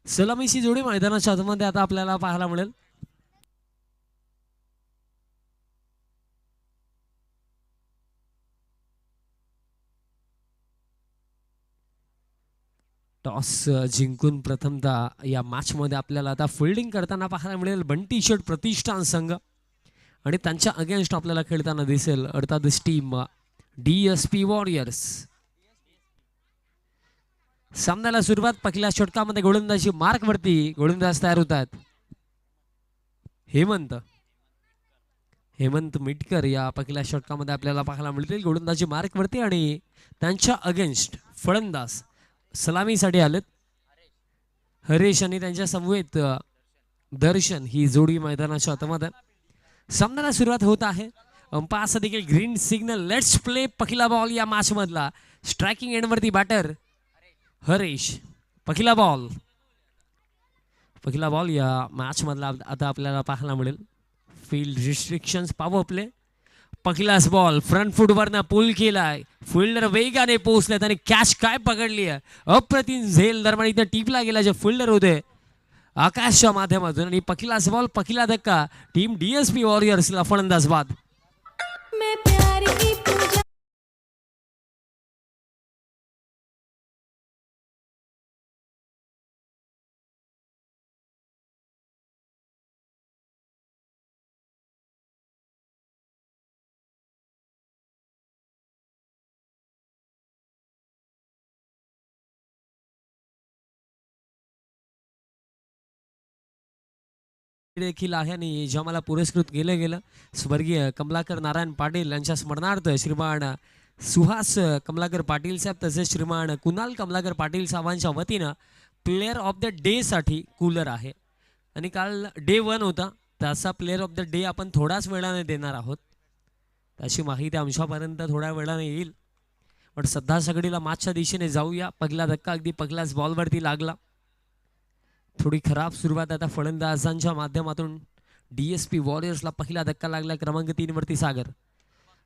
सलामीची जोडी मैदानाच्या आतमध्ये आता आपल्याला पाहायला मिळेल. टॉस जिंकून प्रथमतः या मॅच मध्ये आपल्याला आता फिल्डिंग करताना पाहायला मिळेल बंटी शर्ट प्रतिष्ठान संघ आणि त्यांच्या अगेन्स्ट आपल्याला खेळताना दिसेल अर्थात टीम डीएसपी वॉरियर्स. सामन्याला सुरुवात पहिल्या षटकामध्ये गोलंदाजी मार्क वरती गोलंदाज तयार होतात. हेमंत मिटकर या पहिल्या षटकामध्ये आपल्याला पाहायला मिळतील गोलंदाजी मार्क वरती आणि त्यांच्या अगेन्स्ट फलंदाज सलामीसाठी आलेत हरेश आणि त्यांच्या समवेत दर्शन. ही जोडी मैदानाच्या आतमध्ये सामन्याला सुरुवात होत आहे. अंपायरचा देखील ग्रीन सिग्नल. Let's play. पहिला बॉल या मॅच मधला. स्ट्रायकिंग एंड वरती बॅटर हरेश. पहिला बॉल या मॅच मधला आता आपल्याला पाहायला मिळेल. Field restrictions power play. पहिलाच बॉल फ्रंट फूट वरनं पुल केलाय. फिल्डर वेगाने पोहोचलेत आणि कॅच काय पकडली आहे. अप्रतिम झेल दरम्यान इथे टिपला गेला जे फिल्डर होते आकाशच्या माध्यमातून. आणि पहिलाच बॉल पहिला धक्का टीम डीएसपी वॉरियर्सला फलंदाज बाद. देखील आहे आणि ज्याला पुरस्कृत केलं गेलं स्वर्गीय कमलाकर नारायण पाटील यांच्या स्मरणार्थ श्रीमान सुहास कमलाकर पाटील साहेब तसेच श्रीमान कुणाल कमलाकर पाटील साहेबांच्या वतीनं प्लेअर ऑफ द डे साठी कूलर आहे. आणि काल डे 1 होता त्याचा प्लेअर ऑफ द डे आपण थोड्याच वेळाने देणार आहोत. त्याची माहिती आमच्यापर्यंत थोड्या वेळाने येईल. पण सध्या सगळीला मॅचच्या दिशेने जाऊया. पहिला धक्का अगदी पहिल्याच बॉलवरती लागला. थोडी खराब सुरुवात आता फलंदाजांच्या माध्यमातून डीएसपी वॉरियर्सला पहिला धक्का लागला क्रमांक 3 वरती सागर.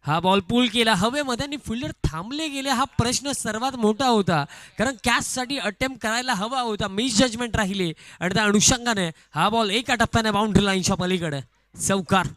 हा बॉल पुल केला हवेमध्ये आणि फिल्डर थांबले गेले. हा प्रश्न सर्वात मोठा होता कारण कॅच साठी अटेम्प्ट करायला हवा होता. मिस जजमेंट राहिले आणि त्या अनुषंगाने हा बॉल एका टप्प्याने बाउंड्री लाईनच्या पलीकडे चौकार.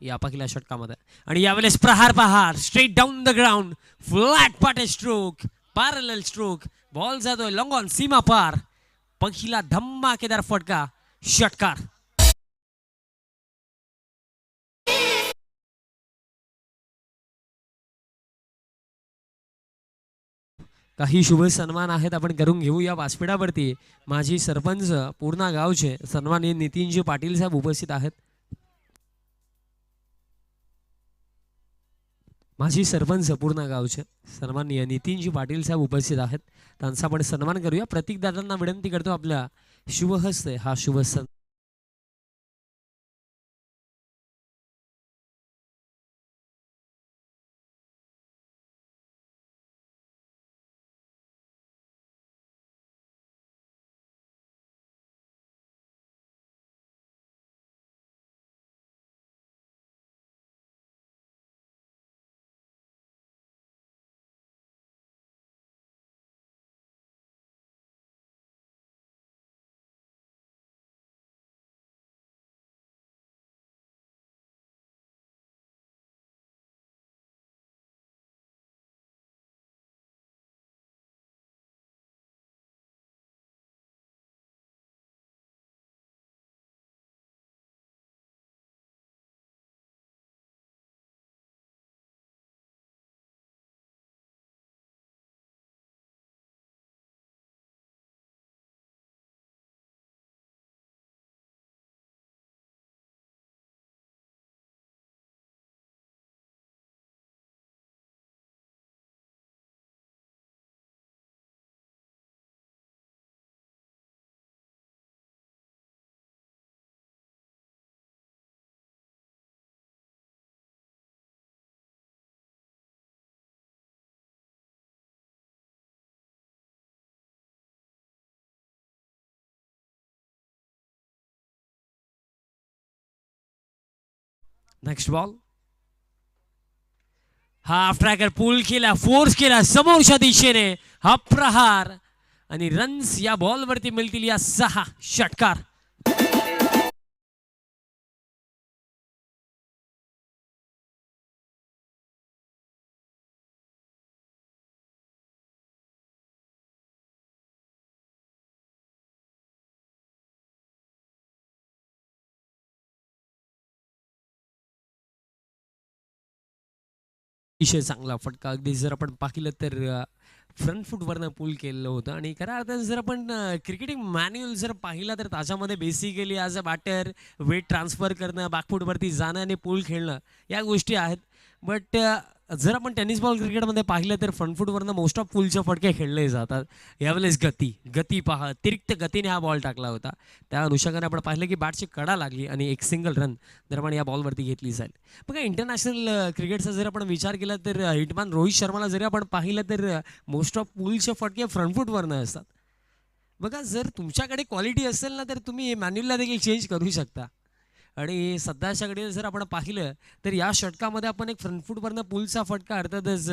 या पहिल्या षटकामध्ये आणि यावेळेस प्रहार straight down the ground flat पाटे स्ट्रोक पॅरलल स्ट्रोक. बॉल जातोय लॉंग ऑन सीमा पार. पहिला धम्माकेदार फटका षटकार. काही शुभ सन्मान आहेत आपण करून घेऊ या व्यासपीठावरती. माजी सरपंच पूर्णा गावचे सन्माननीय नितीनजी पाटील साहेब उपस्थित आहेत. माजी सरपंच पूर्णा गावचे सन्माननीय नितीनजी पाटील साहेब उपस्थित आहेत. त्यांचा आपण सन्मान करूया. प्रतीक दादांना विनंती करतो आपल्या शुभहस्ते हा शुभ सन्मान. Next ball. हाफ ट्रॅकर पुल केला, फोर्स केला समोरच्या दिशेने हा प्रहार आणि रन्स या बॉल वरती मिळतील या 6 षटकार. विषय चांगला फटका अगदी जर आपण पाहिलं तर फ्रंट फूटवरनं पूल केलेलं होतं. आणि खऱ्या अर्थाने जर आपण क्रिकेटिंग मॅन्युअल जर पाहिला तर त्याच्यामध्ये basically as a batter weight transfer करणं, बॅकफूटवरती जाणं आणि पूल खेळणं या गोष्टी आहेत. बट जर आपण टेनिस बॉल क्रिकेटमध्ये पाहिलं तर फ्रंट फूटवरनं मोस्ट ऑफ पूलचे फटके खेळले जातात. यावेळेस गती पहा, अतिरिक्त गतीने हा बॉल टाकला होता. त्या अनुषंगाने आपण पाहिलं की बॅटची कडा लागली आणि एक सिंगल रन दरम्यान या बॉलवरती घेतली जाईल. बघा इंटरनॅशनल क्रिकेटचा जर आपण विचार केला तर हिटमॅन रोहित शर्माला जरी आपण पाहिलं तर मोस्ट ऑफ पूलचे फटके फ्रंट फूटवरनं असतात. बघा जर तुमच्याकडे क्वालिटी असेल ना तर तुम्ही मॅन्युअलला देखील चेंज करू शकता. आणि सध्याच्याकडे जर आपण पाहिलं तर या षटकामध्ये आपण एक फ्रंट फूटवरनं पूलचा फटका अर्थातच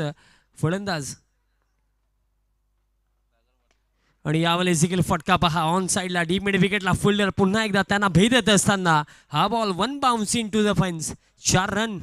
फलंदाज आणि यावेळेस देखील फटका पहा ऑन साईडला डीप मिड विकेटला फिल्डर पुन्हा एकदा त्यांना भेद देत असताना हा ball 1 bounce into the fence. 4 run.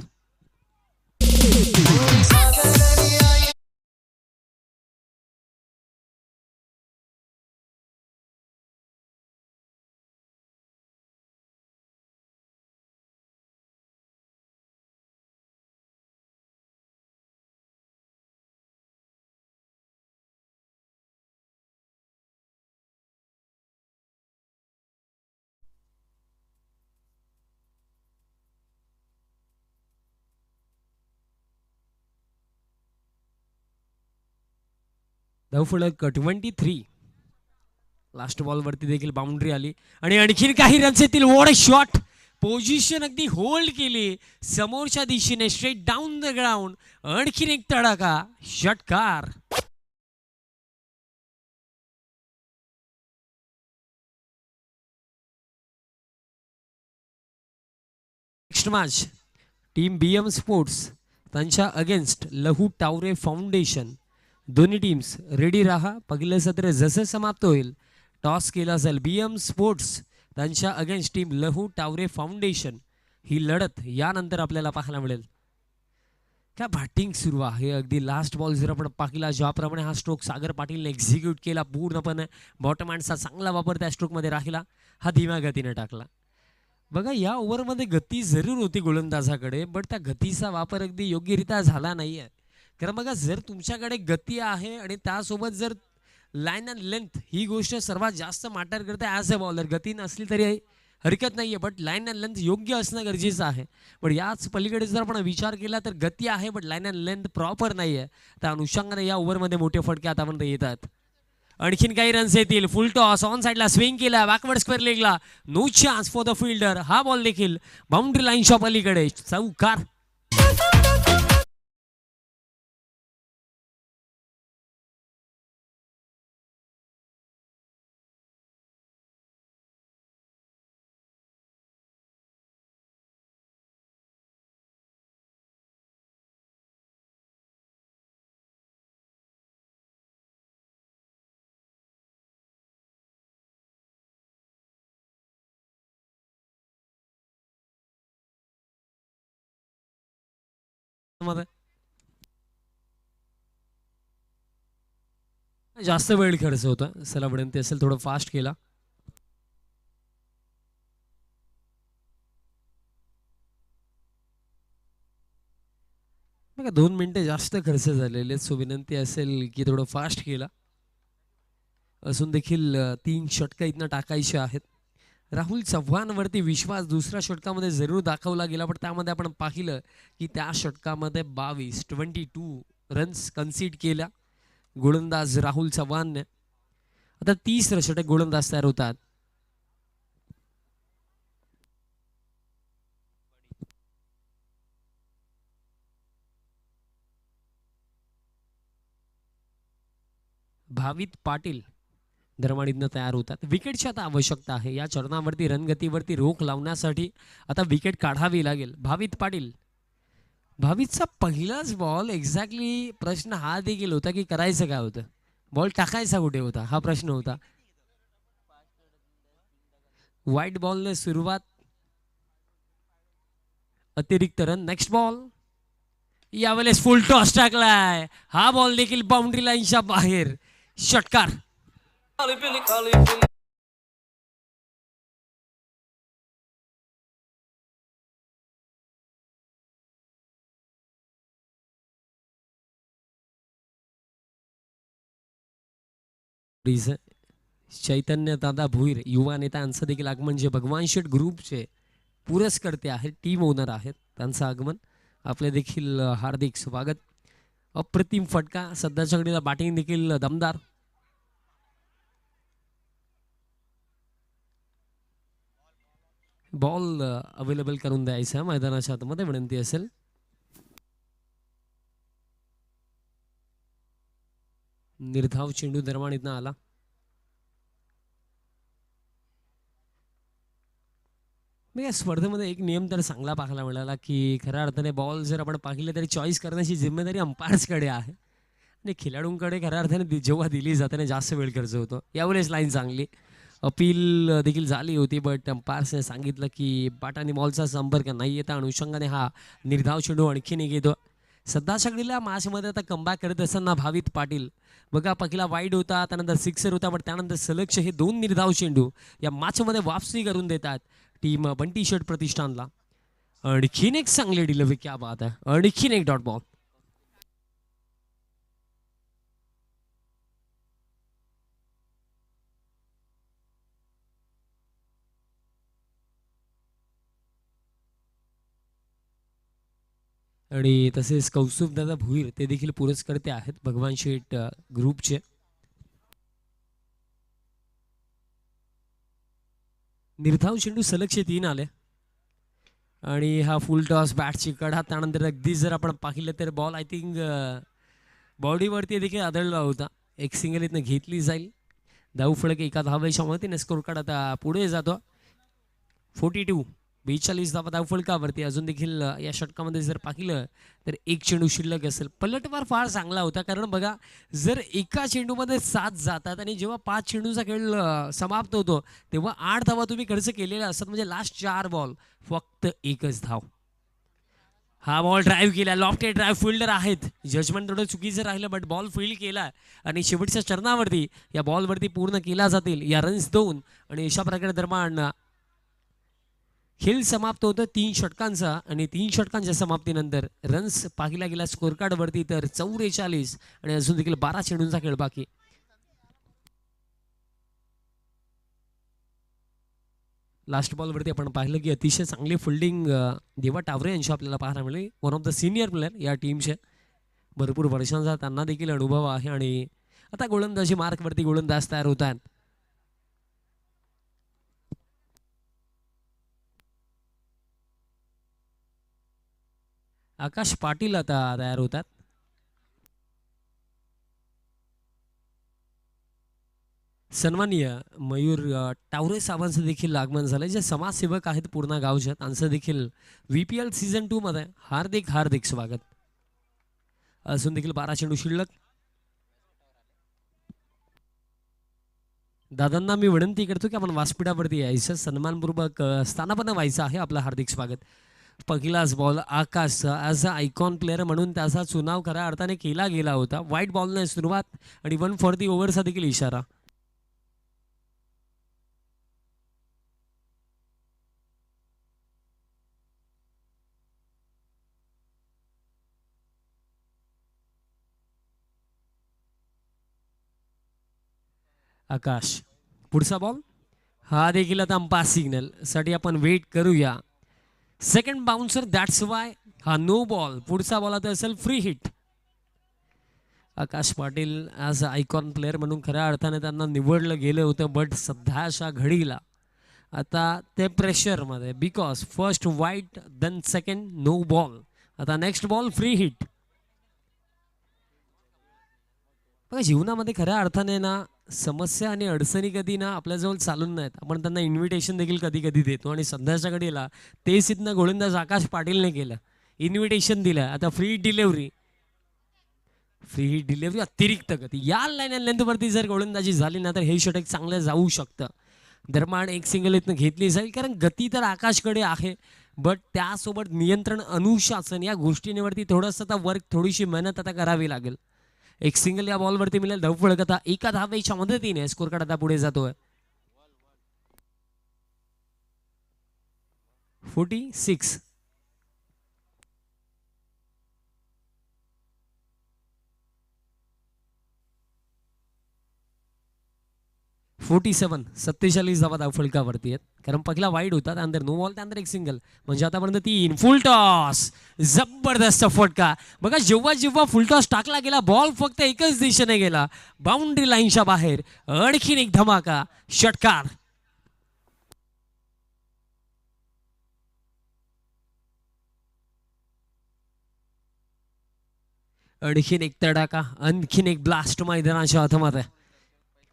धावफलक 23. लास्ट बॉलवरती देखील बाउंड्री आली आणि आणखीन काही रन्स येतील. What a shot. पोझिशन अगदी होल्ड केली समोरच्या दिशेने स्ट्रेट डाऊन द ग्राउंड. आणखीन एक तडाखा षटकार. Next match team BM sports त्यांच्या अगेन्स्ट लहू टावरे फाउंडेशन. दोन्ही टीम्स रेडी राहा. पहिलं सत्र जसं समाप्त होईल टॉस केला जाईल. BM स्पोर्ट्स त्यांच्या against team Lahu Taware foundation ही लढत यानंतर आपल्याला पाहायला मिळेल. काय बॅटिंग सुरू आहे. अगदी लास्ट बॉल जर आपण पाहिला ज्याप्रमाणे हा स्ट्रोक सागर पाटीलने एक्झिक्यूट केला पूर्णपणे बॉटम हँडचा चांगला वापर त्या स्ट्रोकमध्ये राहिला. हा धीम्या गतीने टाकला. बघा या ओव्हरमध्ये गती जरूर होती गोलंदाजाकडे बट त्या गतीचा वापर अगदी योग्यरित्या झाला नाही आहे. कारण बघा जर तुमच्याकडे गती आहे आणि त्यासोबत जर लाईन अँड लेंथ ही गोष्ट सर्वात जास्त मॅटर करते ॲज अ बॉलर. गती नसली तरी हरकत नाही आहे, बट लाईन अँड लेंथ योग्य असणं गरजेचं आहे. पण याच पलीकडे जर आपण विचार केला तर गती आहे but line and length proper नाही आहे. त्या अनुषंगाने या ओव्हरमध्ये मोठे फटके आतापर्यंत येतात. आणखीन काही रन्स येतील. फुल टॉस ऑन साईडला स्विंग केला, बॅकवर्ड स्क्वेअर लेगला, no chance for the fielder. हा बॉल देखील बाउंड्री लाईनच्या पलीकडे चौकार. जास्त वेळ खर्च होता. चला विनंती असेल थोडं फास्ट केला. बघा 2 मिनिटं जास्त खर्च झालेले, सो विनंती असेल की थोडं फास्ट केला. असून देखील 3 षटकं इथनं टाकायचे आहेत. राहुल चव्हाणवरती विश्वास दुसऱ्या षटकामध्ये जरूर दाखवला गेला, पण त्यामध्ये आपण पाहिलं की त्या षटकामध्ये 22 रन्स कन्सीड केल्या गोलंदाज राहुल चव्हाणने. आता 30 षटक गोलंदाज तयार होतात. भावित पाटील दरवाडीतनं तयार होतात. विकेटची आता आवश्यकता आहे. या चरणावरती रणगतीवरती रोख लावण्यासाठी आता विकेट काढावी लागेल. भावित पाटील, भावितचा पहिलाच बॉल एक्झॅक्टली प्रश्न हा देखील होता की करायचं काय होतं, बॉल टाकायचा कुठे होता हा प्रश्न होता. व्हाईट बॉलने सुरुवात, अतिरिक्त रन. नेक्स्ट बॉल, यावेळेस फुल टॉस टाकलाय. हा बॉल देखील बाउंड्री लाईनच्या बाहेर. षटकार. चैतन्य दादा भुईर युवा नेत्यांचं देखील आगमन, जे भगवान शेठ ग्रुपचे पुरस्कर्ते आहेत, टीम ओनर आहेत, त्यांचं आगमन. आपले देखील हार्दिक स्वागत. अप्रतिम फटका. सध्याच्या घडीला बॅटिंग देखील दमदार. बॉल अवेलेबल करून द्यायचा मैदानाच्या आतमध्ये विनंती असेल. निर्धाव चेंडू दरवाणीतनं आला. मी या स्पर्धेमध्ये एक नियम तर चांगला पाहायला मिळाला की खऱ्या अर्थाने बॉल जर आपण पाहिले तरी चॉईस करण्याची जिम्मेदारी अंपायर्सकडे आहे आणि खेळाडूंकडे खऱ्या अर्थाने जेव्हा दिली जाते जास्त वेळ खर्च होतो. यावेळेस लाईन चांगली, अपील देखील झाली होती, बट अंपायर्सने सांगितलं की बॅट आणि बॉलचा संपर्क नाही येता अनुषंगाने हा निर्धाव चेंडू आणखीन एक येतो. सध्याच्या घडीला मॅचमध्ये आता कमबॅक करत असताना भावित पाटील बघा, पहिला वाईड होता, त्यानंतर सिक्सर होता, पण त्यानंतर सलगचे हे 2 निर्धाव चेंडू या मॅचमध्ये वापसी करून देतात टीम बंटी शर्ट प्रतिष्ठानला. आणखीन एक चांगले डिलिव्हरी, क्या बात आहे, आणखीन एक डॉट बॉल. आणि तसेच कौस्तुभ दादा भुईर ते देखील पुरस्कर्ते आहेत भगवान शेठ ग्रुपचे. निर्धाव चेंडू सलगचे 3 आले आणि हा फुल टॉस बॅटची कडा. त्यानंतर अगदी जर आपण पाहिलं तर बॉल आय थिंक बॉडीवरती देखील आदळला होता. एक सिंगल इथनं घेतली जाईल. धावफलक एका धावेच्या मदतीने स्कोर कार्ड आता पुढे जातो. 42 धावा धावफलकावरती. अजून देखील या षटकामध्ये जर पाहिलं तर एक चेंडू शिल्लक असेल. पलटवार फार चांगला होता, कारण बघा जर एका चेंडूमध्ये 7 जातात आणि जेव्हा 5 चेंडूचा खेळ समाप्त होतो तेव्हा 8 धावा तुम्ही खर्च केलेल्या असतात, म्हणजे लास्ट 4 बॉल फक्त एकच धाव. हा बॉल ड्राईव्ह केला, लॉफ्टेड ड्राईव्ह, फिल्डर आहेत, जजमेंट थोडं चुकीचं राहिलं, बट बॉल फील्ड केला आणि शेवटच्या चरणावरती या बॉलवरती पूर्ण केला जातील या रन्स 2. आणि अशा प्रकारे दरम्यान खेळ समाप्त होतं 3 षटकांचा आणि 3 षटकांच्या समाप्तीनंतर रन्स पाहिला गेला स्कोर कार्ड वरती तर 44 आणि अजून देखील 12 चेंडूंचा खेळ बाकी. लास्ट बॉल वरती आपण पाहिलं की अतिशय चांगली फिल्डिंग देवा टावरे यांची आपल्याला पाहायला मिळाली. One of the senior player या टीमचे, भरपूर वर्षांचा त्यांना देखील अनुभव आहे आणि आता गोलंदाजी मार्क वरती गोलंदाज तयार होत आहेत. आकाश पाटील आता तयार होतात. सन्माननीय मयूर टावरे साहेबांचं देखील आगमन झालंय, जे समाजसेवक आहेत पूर्ण गावचे, त्यांचं देखील VPL सीझन 2 मध्ये हार्दिक हार्दिक स्वागत. अजून देखील 12 चेंडू शिल्लक. दादांना मी विनंती करतो की आपण व्यासपीठावरती यायचं, सन्मानपूर्वक स्थानापन्न व्हायचं आहे. आपलं हार्दिक स्वागत. पहिलाच बॉल आकाशचा ॲज अ आयकॉन प्लेअर म्हणून त्याचा चुनाव खऱ्या अर्थाने केला गेला होता. व्हाईट बॉलने सुरुवात आणि 1 फॉर दी ओव्हरचा देखील इशारा. आकाश पुढचा बॉल हा देखील आता अंपायर सिग्नल साठी आपण वेट करूया. सेकंड बाउन्सर, दॅट्स वाय हा नो बॉल. पुढचा बॉल आता असेल free hit. Akash Patil as a icon player म्हणून खऱ्या अर्थाने त्यांना निवडलं गेलं होतं, बट सध्याच्या घडीला आता ते प्रेशरमध्ये, बिकॉज फर्स्ट वाईट देन सेकंड नो बॉल. आता नेक्स्ट बॉल फ्री हिट. बघा जीवनामध्ये खऱ्या अर्थाने ना समस्या आणि अडचणी कधी ना आपल्याजवळ चालून नाहीत, आपण त्यांना इन्व्हिटेशन देखील कधी कधी देतो आणि सध्याच्या घडीला ते सिद्ध गोलंदाज आकाश पाटीलने केलं, इन्व्हिटेशन दिलं. आता फ्री डिलेव्हरी, फ्री डिलेव्हरी अतिरिक्त गती या लाईन अँड लेंथवरती जर गोलंदाजी झाली ना तर हे षटक चांगलं जाऊ शकतं. दरम्यान एक सिंगल इथनं घेतली जाईल, कारण गती तर आकाशकडे आहे, बट त्यासोबत नियंत्रण, अनुशासन या गोष्टींवरती थोडंसं आता वर्क, थोडीशी मेहनत आता करावी लागेल. एक सिंगल या बॉलवरती मिळेल. धावफलक आता एका धावेच्या मदतीने स्कोर कार्ड आता पुढे जातोय. 46. 47 धावा धावफलकावरती आहेत, कारण पहिला वाईड होता, त्यानंतर नो बॉल, त्यानंतर एक सिंगल, म्हणजे आतापर्यंत 3. फुल टॉस, जबरदस्त फटका. बघा जेव्हा जेव्हा फुल टॉस टाकला गेला, बॉल फक्त एकच दिशेने गेला, बाउंड्री लाईनच्या बाहेर. आणखीन एक धमाका षटकार. आणखीन एक तडाका, आणखीन एक ब्लास्ट मैदानाच्या हातामध्ये.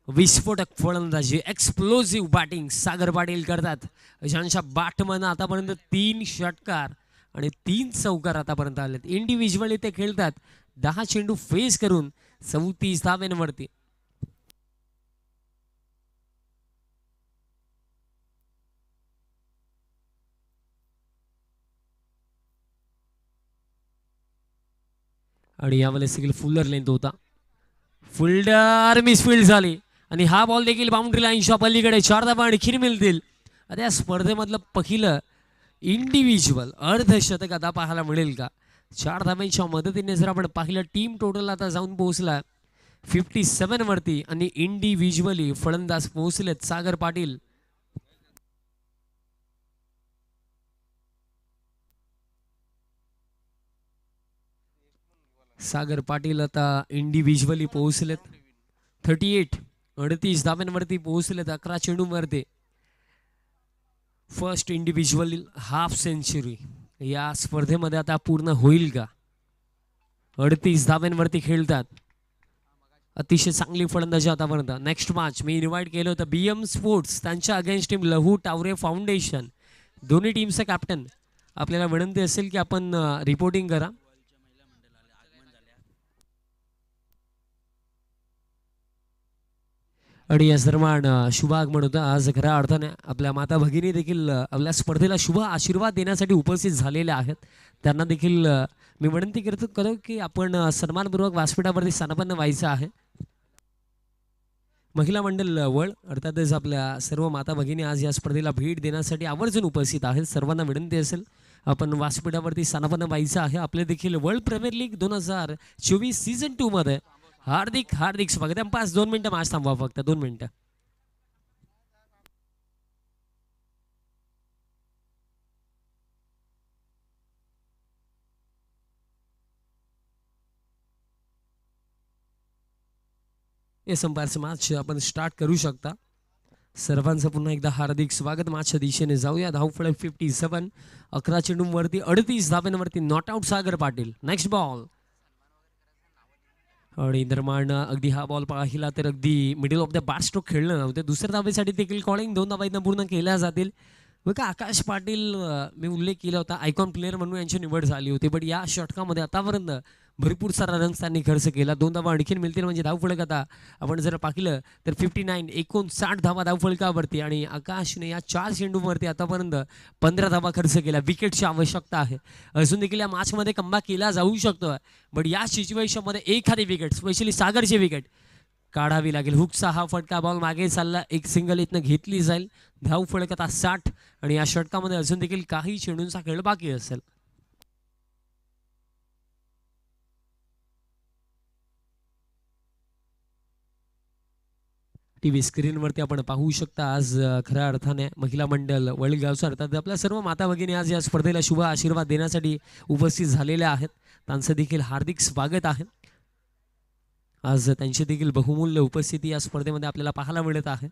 विस्फोटक फलंदाजी, एक्सप्लोजिव्ह बॅटिंग सागर पाटील करतात, ज्यांच्या बॅटमन आतापर्यंत 3 षटकार आणि 3 चौकार आतापर्यंत आलेत. इंडिव्हिज्युअली ते खेळतात 10 चेंडू फेस करून 34 धावांवरती. आणि यावेळेस देखील फुलर लेंथ होता, फिल्डर मिसफिल्ड झाली आणि हा बॉल देखील बाउंड्री लाईनच्या पलीकडे. 4 धावा आणखी मिळतील. आता या स्पर्धेमधलं पहिलं इंडिव्हिज्युअल अर्धशतक आता पाहायला मिळेल का? 4 धाव्यांच्या मदतीने जर आपण पाहिलं, टीम टोटल आता जाऊन पोहोचला 57 वरती आणि इंडिव्हिज्युअली फलंदाज पोहोचलेत सागर पाटील. सागर पाटील आता इंडिव्हिज्युअली पोहोचलेत 38 धाव्यांवरती पोहोचलेत 11 चेंडूंवरती. फर्स्ट इंडिव्हिज्युअल हाफ सेंचुरी या स्पर्धेमध्ये आता पूर्ण होईल का? 38 धाव्यांवरती खेळतात, अतिशय चांगली फलंदाजी आतापर्यंत. नेक्स्ट मॅच मी इन्व्हाइट केलं होतं BM स्पोर्ट्स, त्यांच्या against team Lahu Taware foundation, दोन्ही टीमचे कॅप्टन. आपल्याला विनंती असेल की आपण रिपोर्टिंग करा. आणि या दरम्यान शुभ आगमन होतं. आज खऱ्या अर्थाने आपल्या माता भगिनी देखील आपल्या स्पर्धेला शुभ आशीर्वाद देण्यासाठी उपस्थित झालेल्या आहेत. त्यांना देखील मी विनंती करतो की आपण सन्मानपूर्वक व्यासपीठावरती स्थानापन्न व्हायचं आहे. महिला मंडळ वळ अर्थातच आपल्या सर्व माता भगिनी आज या स्पर्धेला भेट देण्यासाठी आवर्जून उपस्थित आहेत. सर्वांना विनंती असेल आपण व्यासपीठावरती स्थानापन्न व्हायचं आहे. आपले देखील वर्ल्ड प्रीमियर लीग 2024 सीझन 2 मध्ये हार्दिक हार्दिक स्वागत आहे. 5-2 मिनिटं मॅच थांबवा, फक्त 2 मिनिटं. हे संपारचं मॅच आपण स्टार्ट करू शकता. सर्वांचं पुन्हा एकदा हार्दिक स्वागत. मॅचच्या दिशेने जाऊया. धावफळ 57, 11 चेंडूंवरती 38 धाब्यांवरती not out Sagar Patil. Next ball आणि दरम्यान अगदी हा बॉल पाहिला तर अगदी middle of the bat stroke खेळलं नव्हतं. दुसऱ्या धावेसाठी देखील कॉलिंग 2 धावा पूर्ण केल्या जातील. बघा आकाश पाटील मी उल्लेख केला होता आयकॉन प्लेअर म्हणून यांची निवड झाली होती. बट या षटकामध्ये आतापर्यंत भरपूर सारा रन्स त्यांनी खर्च केला. 2 धावा आणखीन मिळतील म्हणजे धावफलक आता आपण जर पाहिलं तर 59 59 धावा धावफलकावरती आणि आकाशने या 4 चेंडूवरती आतापर्यंत 15 धावा खर्च केल्या. विकेटची आवश्यकता आहे. अजून देखील या मॅचमध्ये कमबॅक केला जाऊ शकतो. बट या सिच्युएशनमध्ये एखादी विकेट स्पेशली सागरची विकेट काढावी लागेल. हुकचा हा फटका बॉल मागे चालला. एक सिंगल इथनं घेतली जाईल. धाव फलक आता 60 आणि या षटकामध्ये अजून देखील काही चेंडूंचा खेळ बाकी असेल. टीव्ही स्क्रीनवरती आपण पाहू शकता आज खऱ्या अर्थाने महिला मंडळ वळगावचा अर्थात आपल्या सर्व माता भगिनी आज या स्पर्धेला शुभ आशीर्वाद देण्यासाठी उपस्थित झालेल्या आहेत. त्यांचं देखील हार्दिक स्वागत आहे. आज त्यांची देखील बहुमूल्य उपस्थिती या स्पर्धेमध्ये आपल्याला पाहायला मिळत आहे.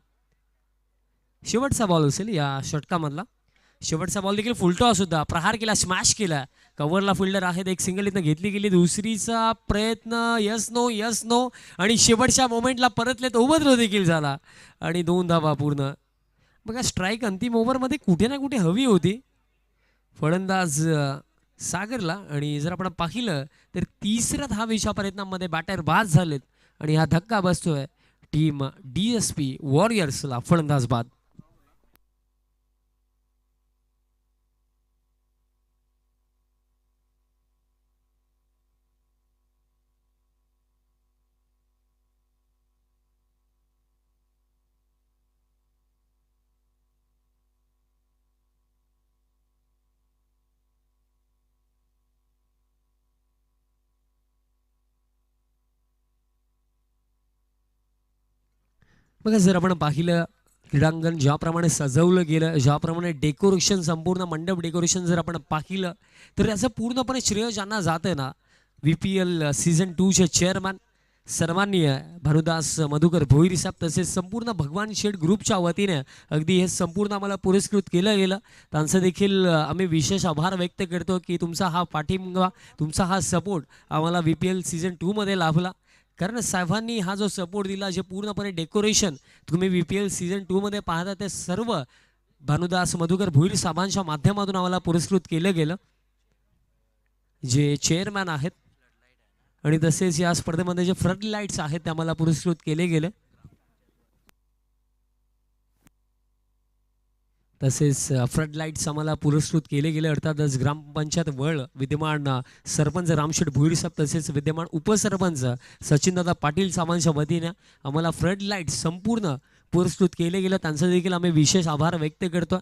शेवटचा बॉल असेल या षटकामधला. शेवटचा बॉल देखील फुलटॉस सुद्धा प्रहार केला, स्मॅश केला. कव्हरला फिल्डर आहेत. एक सिंगल इथं घेतली गेली. दुसरीचा प्रयत्न यस नो आणि शेवटच्या मोमेंटला परतलेत. ओव्हरथ्रो देखील झाला आणि 2 धावा पूर्ण. बघा स्ट्राईक अंतिम ओव्हरमध्ये कुठे ना कुठे हवी होती फलंदाज सागरला. आणि जर आपण पाहिलं तर तिसऱ्या धावेच्या प्रयत्नामध्ये बॅटर बाद झालेत आणि हा धक्का बसतोय टीम DSP वॉरियर्सला. फलंदाज बाद. बघा जर आपण पाहिलं क्रीडांगण ज्याप्रमाणे सजवलं गेलं, ज्याप्रमाणे डेकोरेशन संपूर्ण मंडप डेकोरेशन जर आपण पाहिलं तर याचं पूर्णपणे श्रेय ज्यांना जातं ना VPL सीझन 2चे चेअरमॅन सर्वांनी भानुदास मधुकर भोईर साहेब तसेच संपूर्ण भगवान शेठ ग्रुपच्या वतीने अगदी हे संपूर्ण आम्हाला पुरस्कृत केलं गेलं. त्यांचं देखील आम्ही विशेष आभार व्यक्त करतो की तुमचा हा पाठिंबा, तुमचा हा सपोर्ट आम्हाला VPL सीझन 2 मध्ये लाभला. कारण साहेबांनी हा जो सपोर्ट दिला, जे पूर्णपणे डेकोरेशन तुम्ही VPL सीझन 2 मध्ये पाहता ते सर्व भानुदास मधुकर भोईर साहेबांच्या माध्यमातून आम्हाला पुरस्कृत केलं गेलं, जे चेअरमॅन आहेत. आणि तसेच या स्पर्धेमध्ये जे फ्लड लाईट्स आहेत ते आम्हाला पुरस्कृत केले गेले. तसेच फ्लड लाईट्स आम्हाला पुरस्कृत केले गेले. अर्थातच ग्रामपंचायत वळ विद्यमान सरपंच रामशेठ भोईर साहेब तसेच विद्यमान उपसरपंच सचिनदादा पाटील साहेबांच्या वतीने आम्हाला फ्लड लाईट्स संपूर्ण पुरस्कृत केले गेले. त्यांचा देखील आम्ही विशेष आभार व्यक्त करतो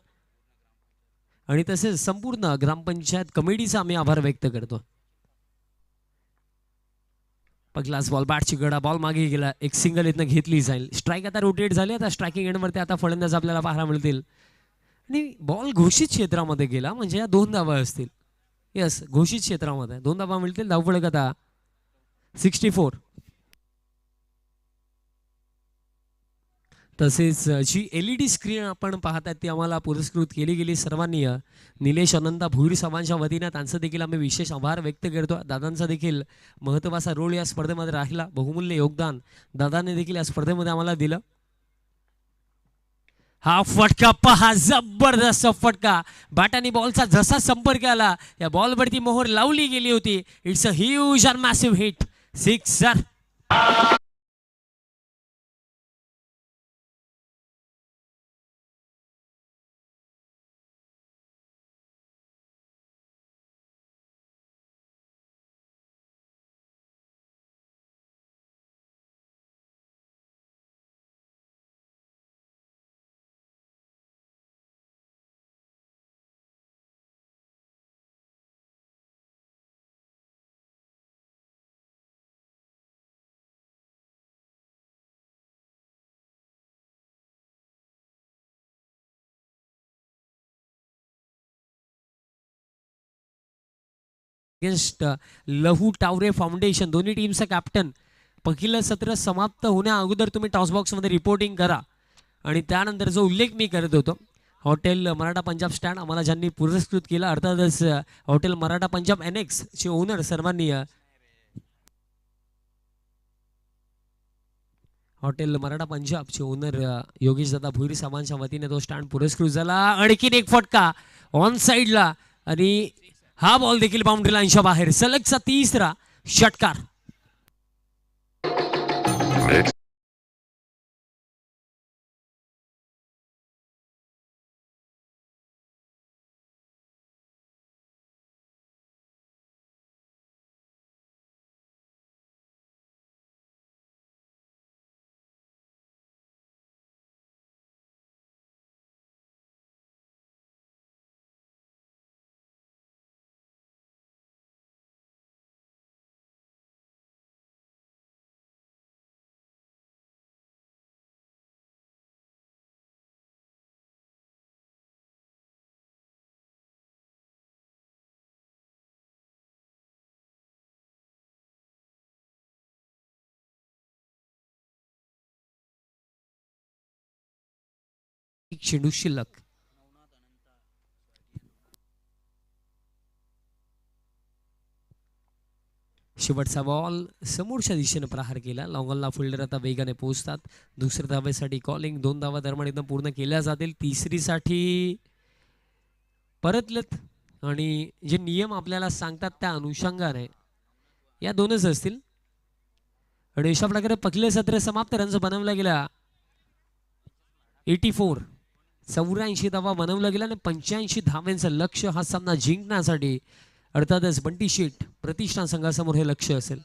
आणि तसेच संपूर्ण ग्रामपंचायत कमिटीचा आम्ही आभार व्यक्त करतो. पहिलाच बॉल बॅटची गडा बॉल मागे गेला. एक सिंगल इथनं घेतली जाईल. स्ट्राईक आता रोटेट झाली. आता स्ट्रायकिंग एंडवरती आता फलंदाज आपल्याला पाहायला मिळतील आणि बॉल घोषित क्षेत्रामध्ये गेला म्हणजे या 2 धावा असतील. यस, घोषित क्षेत्रामध्ये 2 धावा मिळतील. धावफलक आता 64. तसेच जी LED स्क्रीन आपण पाहतात ती आम्हाला पुरस्कृत केली गेली सर्वांनी. निलेश अनंता भोईर साहेबांच्या वतीने त्यांचं देखील आम्ही विशेष आभार व्यक्त करतो. दादांचा देखील महत्त्वाचा रोल या स्पर्धेमध्ये राहिला. बहुमूल्य योगदान दादाने देखील या स्पर्धेमध्ये आम्हाला दिलं. हा फटका पहा, जबरदस्त फटका. बॅटाने बॉलचा जसा संपर्क आला या बॉलवरती मोहर लावली गेली होती. It's a huge and massive hit. 6 run. Against लहू टावरे फाउंडेशन. दोन्ही टीमचा कॅप्टन. पहिलं सत्र समाप्त होण्या अगोदर तुम्ही टॉस बॉक्समध्ये रिपोर्टिंग करा. आणि त्यानंतर जो उल्लेख मी करत होतो, हॉटेल मराठा पंजाब स्टँड आम्हाला ज्यांनी पुरस्कृत केलं, अर्थातच हॉटेल मराठा पंजाब NX चे ओनर सर्वांनी, हॉटेल मराठा पंजाबचे ओनर योगेश दादा भुईर साहेबांच्या वतीने तो स्टँड पुरस्कृत झाला. आणखीन एक फटका ऑन साईडला आणि हा बॉल देखील बाउंड्री लाईनच्या बाहेर. सलगचा तिसरा षटकार. चेंडू शिल्लक. शेवटचा बॉल समोरच्या दिशेने प्रहार केला. लॉंगॉनला फिल्डर आता वेगाने पोहोचतात. दुसऱ्या धावेसाठी कॉलिंग. 2 धावा दरम्यान एकदम पूर्ण केल्या जातील. तिसरीसाठी परतलेत आणि जे नियम आपल्याला सांगतात त्या अनुषंगाने या दोनच असतील. आणि अशा प्रकारे पहिले सत्र समाप्त. रन्स बनवला गेला 84. 84 धावा बनवला गेला आणि 85 धाव्यांचं लक्ष हा सामना जिंकण्यासाठी अर्थातच बंटी शेट प्रतिष्ठान संघासमोर हे लक्ष असेल.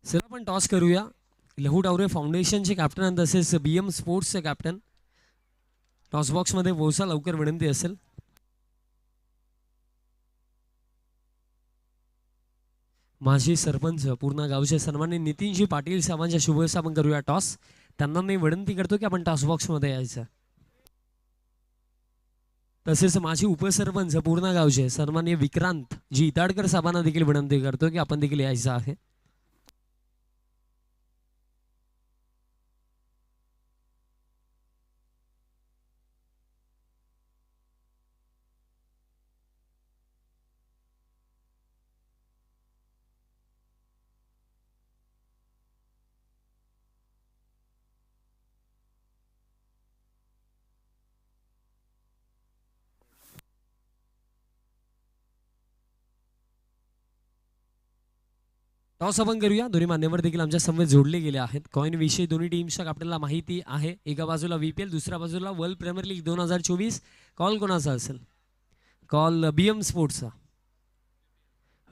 सर आपण टॉस करूया. लहू टावरे फाउंडेशनचे कॅप्टन आणि तसेच BM स्पोर्ट्सचे कॅप्टन. टॉस बॉक्समध्ये पोहोचा लवकर विनंती असेल. माजी सरपंच पूर्ण गावचे सन्माननीय नितीनजी पाटील साहेबांच्या शुभेच्छा आपण करूया टॉस. त्यांना मी विनंती करतो की आपण टॉस बॉक्समध्ये यायचं. तसेच माझी उपसरपंच पूर्ण गावचे सन्माननीय विक्रांत जी इताडकर साहेबांना देखील विनंती करतो की आपण देखील यायचं आहे. टॉस आपण करूया. दोन्ही मान्यवर देखील आमच्या समवेत जोडले गेले आहेत. कॉइन विषयी दोन्ही टीमच्या आपल्याला माहिती आहे. एका बाजूला VPL, दुसऱ्या बाजूला वर्ल्ड प्रीमियर लीग 2024. कॉल कोणाचा असेल? Call BM स्पोर्ट्सचा.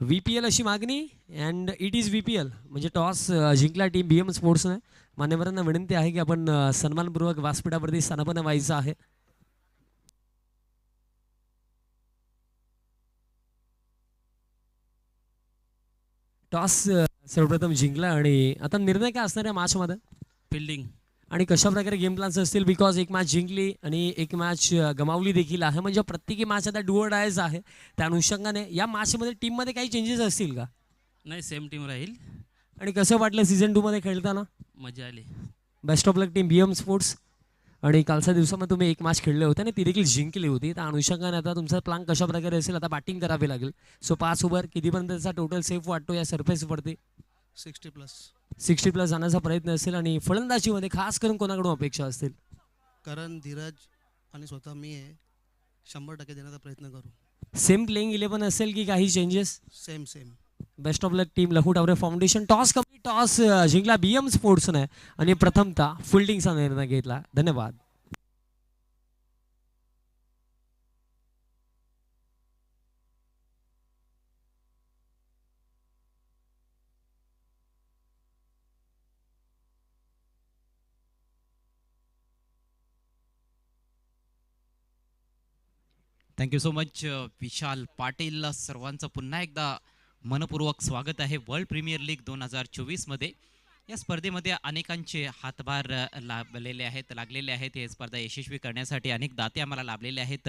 VPL अशी मागणी अँड इट इज VPL म्हणजे टॉस जिंकला टीम BM स्पोर्ट्सने. मान्यवरांना विनंती आहे की आपण सन्मानपूर्वक व्यासपीठावरती स्थानापन्न व्हायचं आहे. टॉस सर्वप्रथम जिंकला आणि आता निर्णय काय असणार आहे मॅचमध्ये? फिल्डिंग. आणि कशा प्रकारे गेम प्लॅन्स असतील? बिकॉज एक मॅच जिंकली आणि एक मॅच गमावली देखील आहे. म्हणजे प्रत्येकी मॅच आता डू ऑर डायच आहे. त्या अनुषंगाने या मॅचमध्ये टीममध्ये काही चेंजेस असतील का? नाही, सेम टीम राहील. आणि कसं वाटलं सीझन 2 मध्ये खेळताना? मजा आली. Best of luck team BM sports. आणि कालच्या दिवसामध्ये तुम्ही एक मॅच खेळले होते आणि ती देखील जिंकली होती. त्या अनुषंगाने आता तुमचा प्लॅन कशा प्रकारे असेल? आता बॅटिंग करावी लागेल. सो 5 ओव्हर कितीपर्यंतचा टोटल सेफ वाटतो या सरफेसवरती? 60+ जाण्याचा प्रयत्न असेल. आणि फलंदाजीमध्ये खास करून कोणाकडून अपेक्षा असतील? करण, धीरज आणि स्वतः मी आहे 100% देण्याचा प्रयत्न करू. सेम प्लेइंग 11 असेल की काही changes? Same. Best of luck team Lahu Taware foundation. Toss complete. Toss जिंकला BM स्पोर्ट्सने आणि प्रथमतः फिल्डिंगचा निर्णय घेतला. धन्यवाद. Thank you so much Vishal Patil. सर्वांचं पुन्हा एकदा मनपूर्वक स्वागत आहे वर्ल्ड प्रीमियर लीग 2024 मध्ये. या स्पर्धेमध्ये अनेकांचे हातभार लागलेले आहेत. ही स्पर्धा यशस्वी करण्यासाठी अनेक दाते आम्हाला लाभलेले आहेत.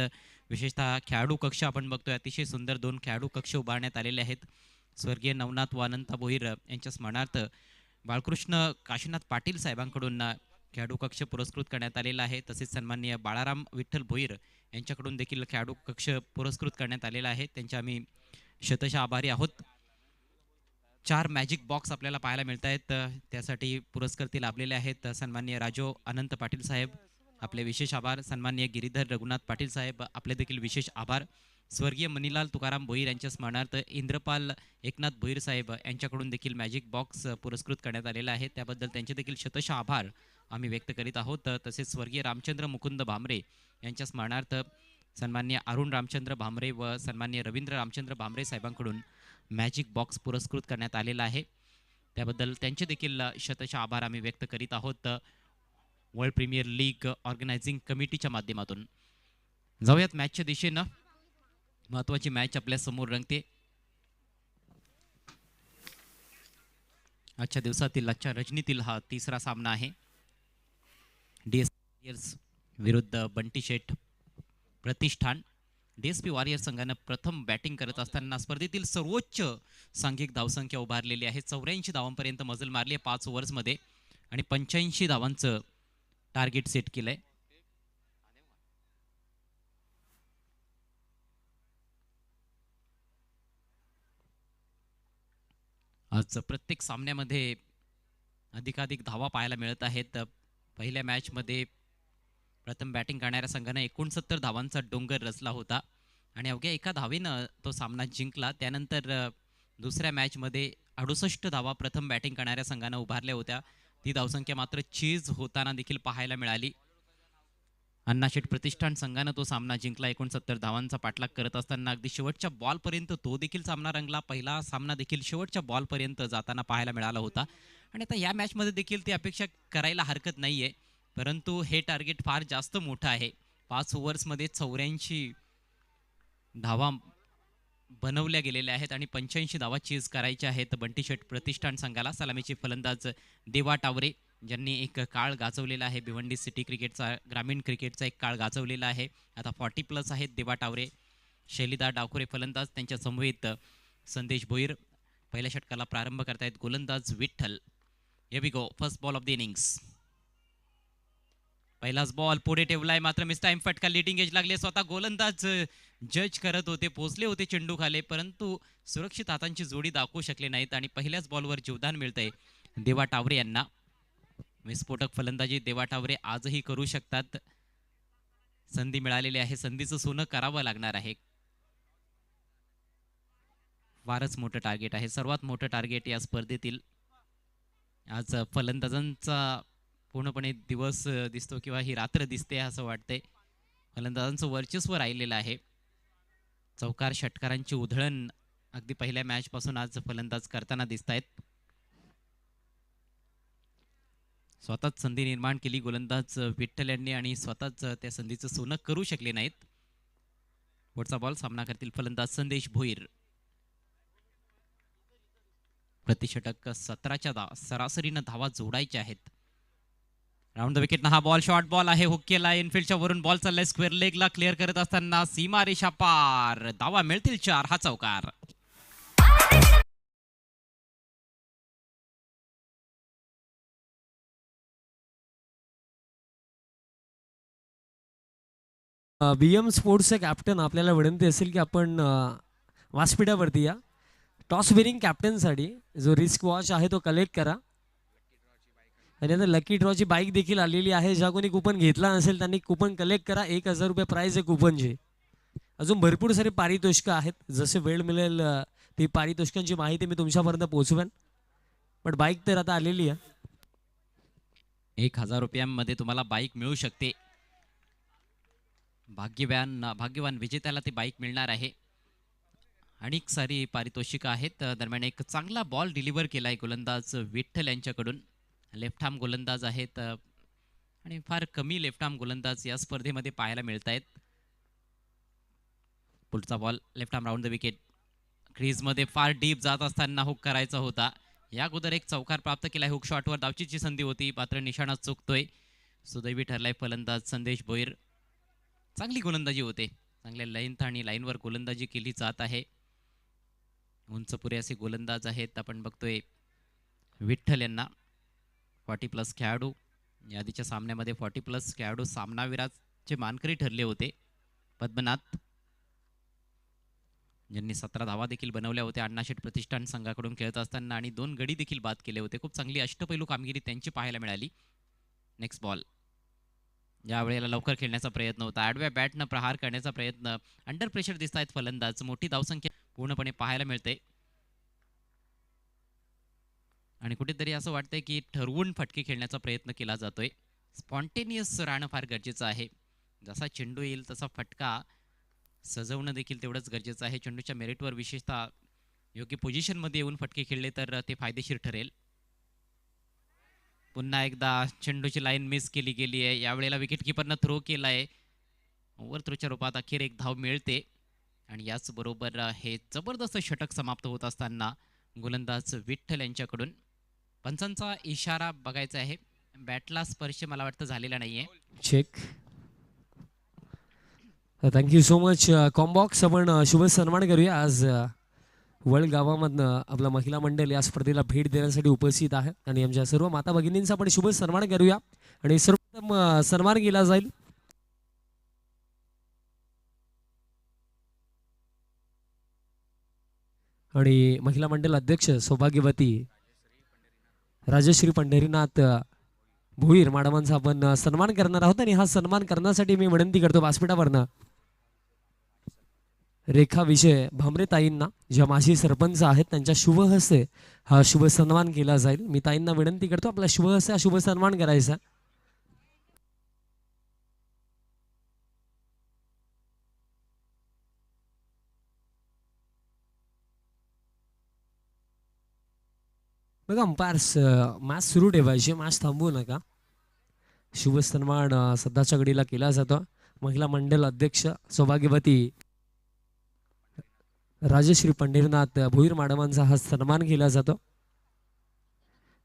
विशेषतः खेळाडू कक्ष आपण बघतोय, अतिशय सुंदर 2 खेळाडू कक्ष उभारण्यात आलेले आहेत. स्वर्गीय नवनाथ व अनंता भोईर यांच्या स्मरणार्थ बाळकृष्ण काशीनाथ पाटील साहेबांकडून खेळाडू कक्ष पुरस्कृत करण्यात आलेला आहे. तसेच सन्माननीय बाळाराम विठ्ठल भोईर यांच्याकडून देखील खेळाडू कक्ष पुरस्कृत करण्यात आलेला आहे. त्यांचे आम्ही शतशः आभारी आहोत. 4 मॅजिक बॉक्स आपल्याला पाहायला मिळत आहेत. त्यासाठी पुरस्कृत लाभलेले आहेत सन्माननीय राजो अनंत पाटील साहेब, आपले विशेष आभार. सन्माननीय गिरीधर रघुनाथ पाटील साहेब, आपले देखील विशेष आभार. स्वर्गीय मनीलाल तुकाराम भोईर यांच्या स्मरणार्थ इंद्रपाल एकनाथ भोईर साहेब यांच्याकडून देखील मॅजिक बॉक्स पुरस्कृत करण्यात आलेला आहे. त्याबद्दल त्यांचे देखील शतशः आभार आम्ही व्यक्त करीत आहोत. तसेच स्वर्गीय रामचंद्र मुकुंद भामरे यांच्या स्मरणार्थ सन्माननीय अरुण रामचंद्र भामरे व सन्माननीय रवींद्र रामचंद्र भामरे साहेबांकडून मॅजिक बॉक्स पुरस्कृत करण्यात आलेला आहे. त्याबद्दल त्यांचे देखील शतशः आभार आम्ही व्यक्त करीत आहोत वर्ल्ड प्रीमियर लीग ऑर्गनायझिंग कमिटीच्या माध्यमातून. जाऊयात मॅचच्या दिशेनं. महत्त्वाची मॅच आपल्या समोर रंगते. आजच्या दिवसातील, आजच्या रजनीतील हा तिसरा सामना आहे. डीएसपी वॉरियर्स विरुद्ध बंटी शेठ प्रतिष्ठान. डीएसपी वॉरियर्स संघानं प्रथम बॅटिंग करत असताना स्पर्धेतील सर्वोच्च सांघिक धावसंख्या उभारलेली आहे. 84 धावांपर्यंत मजल मारली आहे 5 ओव्हर्समध्ये आणि 85 धावांचं टार्गेट सेट केलंय. आज प्रत्येक सामन्यामध्ये अधिकाधिक धावा पाहायला मिळत आहेत. पहिल्या मॅचमध्ये प्रथम बॅटिंग करणाऱ्या संघाने 69 धावांचा डोंगर रचला होता आणि अवघ्या एका धावेनं तो सामना जिंकला. त्यानंतर दुसऱ्या मॅचमध्ये 68 धावा प्रथम बॅटिंग करणाऱ्या संघानं उभारल्या होत्या. ती धावसंख्या मात्र चीज होताना देखील पाहायला मिळाली. अण्णाशेठ प्रतिष्ठान संघानं तो सामना जिंकला 69 धावांचा पाठलाग करत असताना. अगदी शेवटच्या बॉलपर्यंत तो देखील सामना रंगला. पहिला सामना देखील शेवटच्या बॉलपर्यंत जाताना पाहायला मिळाला होता आणि आता या मॅचमध्ये देखील ती अपेक्षा करायला हरकत नाहीये. परंतु हे टार्गेट फार जास्त मोठं आहे. 5 ओव्हर्समध्ये 84 धावा बनवल्या गेलेल्या आहेत आणि 85 धावा चीज करायच्या आहेत बंटी शेठ प्रतिष्ठान संघाला. सलामीचे फलंदाज देवा टावरे, ज्यांनी एक काळ गाजवलेला आहे भिवंडी सिटी क्रिकेटचा, ग्रामीण क्रिकेटचा एक काळ गाजवलेला आहे. आता 40+ आहेत देवा टावरे. शैलीदार डावखुरे फलंदाज, त्यांच्या समवेत संदेश भोईर. पहिल्या षटकाला प्रारंभ करतायत गोलंदाज Vitthal. Here we go, first ball of the innings. पहिलाच बॉल पुढे ठेवलाय, मात्र मिस टाइम फटका. लिडिंग एज लागले. स्वतः गोलंदाज जज करत होते, पोचले होते चेंडू खाले, परंतु सुरक्षित हातांची जोडी दाखवू शकले नाहीत आणि पहिल्याच बॉलवर जीवदान मिळतंय देवा टावरे यांना. विस्फोटक फलंदाजी देवा टावरे आजही करू शकतात. संधी मिळालेली आहे, संधीचं सोनं करावं लागणार आहे. फारच मोठं टार्गेट आहे, सर्वात मोठं टार्गेट या स्पर्धेतील. आज फलंदाजांचा पूर्णपणे दिवस दिसतो किंवा ही रात्र दिसते असं वाटतंय. फलंदाजांचं वर्चस्व राहिलेलं आहे. चौकार षटकारांची उधळण अगदी पहिल्या मॅच पासून आज फलंदाज करताना दिसत आहेत. स्वतःच संधी निर्माण केली गोलंदाज विठ्ठल यांनी आणि स्वतःच त्या संधीचं सोनं करू शकले नाहीत. पुढचा बॉल सामना करतील फलंदाज संदेश भोईर. प्रतिषटक 17च्या सरासरीनं धावा जोडायच्या आहेत. राऊंड द विकेट हा बॉल शॉर्ट बॉल आहे, हुक केला इनफिल्डच्या वरून. बॉल चाललाय स्क्वेअर लेगला, क्लिअर करत असताना सीमा रेषा पार. धावा मिळतील 4, हा चौकार. BM स्पोर्ट्सचे कॅप्टन, आपल्याला विनंती असेल की आपण व्यासपीठावरती या. टॉस विनिंग कॅप्टनसाठी जो रिस्क वॉच आहे तो कलेक्ट करा. आणि आता लकी ड्रॉची बाईक देखील आलेली आहे. ज्या कोणी कुपन घेतला नसेल त्यांनी कुपन कलेक्ट करा. 1000 रुपये प्राईज आहे कुपनची. अजून भरपूर सारी पारितोषिकं आहेत. जसे वेळ मिळेल ती पारितोषिकांची माहिती मी तुमच्यापर्यंत पोहोचवेन. पण बाईक तर आता आलेली आहे. 1000 रुपयांमध्ये तुम्हाला बाईक मिळू शकते. भाग्यवान विजेत्याला ती बाईक मिळणार आहे. अनेक सारी पारितोषिकं आहेत. दरम्यान एक चांगला बॉल डिलिव्हर केलाय गोलंदाज विठ्ठल यांच्याकडून. लेफ्ट आर्म गोलंदाज आहेत आणि फार कमी लेफ्ट आर्म गोलंदाज या स्पर्धेमध्ये पाहायला मिळत आहेत. पुढचा ball left arm round the wicket. क्रीजमध्ये फार डीप जात असताना हुक करायचा होता. या अगोदर एक चौकार प्राप्त केलाय हुक शॉटवर. धावचीची संधी होती मात्र निशाणा चुकतोय. सुदैवी ठरलाय फलंदाज संदेश भोईर. चांगली गोलंदाजी होते. चांगल्या लेंथ आणि लाईनवर गोलंदाजी केली जात आहे. उंच पुरेसे गोलंदाज आहेत. आपण बघतोय विठ्ठल यांना 40+ खेळाडू. यादीच्या सामन्यामध्ये 40+ खेळाडू सामनावीराचे मानकरी ठरले होते. पद्मनाथ ज्यांनी 17 धावा देखील बनवल्या होत्या अण्णाशेठ प्रतिष्ठान संघाकडून खेळत असताना आणि 2 गडी देखील बाद केले होते. खूप चांगली अष्टपैलू कामगिरी त्यांची पाहायला मिळाली. Next ball. या वेळेला लवकर खेळण्याचा प्रयत्न होता. आडव्या बॅटनं प्रहार करण्याचा प्रयत्न. अंडर प्रेशर दिसत आहेत फलंदाज. मोठी धावसंख्या पूर्णपणे पाहायला मिळते आणि कुठेतरी असं वाटतंय की ठरवून फटके खेळण्याचा प्रयत्न केला जातोय. स्पॉन्टेनियस राहणं फार गरजेचं आहे. जसा चेंडू येईल तसा फटका सजवणं देखील तेवढंच गरजेचं आहे. चेंडूच्या मेरिटवर विशेषतः योग्य पोझिशनमध्ये येऊन फटके खेळले तर ते फायदेशीर ठरेल. पुन्हा एकदा चेंडूची लाईन मिस केली गेली आहे. यावेळेला विकेट किपरनं थ्रो केला आहे. ओव्हर थ्रोच्या रूपात अखेर एक धाव मिळते आणि याचबरोबर हे जबरदस्त षटक समाप्त होत असताना गोलंदाज विठ्ठल यांच्याकडून पंचांचा इशारा बघायचा आहे. बॅटला स्पर्श मला वाटतं झालेला नाहीये. Check. Thank you so much comm box. आपण शुभ सन्मान करूया. आज वळ गावामधनं आपला महिला मंडळ या स्पर्धेला भेट देण्यासाठी उपस्थित आहे आणि आमच्या सर्व माता भगिनींचा आपण शुभ सन्मान करूया आणि सर्वप्रथम सन्मान केला जाईल आणि महिला मंडळ अध्यक्ष सौभाग्यवती राजश्री पंढरीनाथ भोईर मॅडमांचा आपण सन्मान करणार आहोत आणि हा सन्मान करण्यासाठी मी विनंती करतो व्यासपीठावरनं रेखा विजय भामरे ताईंना ज्या माजी सरपंच आहेत त्यांच्या शुभ हस्ते हा शुभ सन्मान केला जाईल. मी ताईंना विनंती करतो आपला शुभ हस्ते हा शुभ सन्मान करायचा. बघा अंपायर्स मॅच सुरू ठेवायची, मॅच थांबवू नका. शुभ सन्मान सध्याच्या घडीला केला जातो. महिला मंडळ अध्यक्ष सौभाग्यवती राजश्री पंढरीनाथ भोईर मॅडमांचा हा सन्मान केला जातो.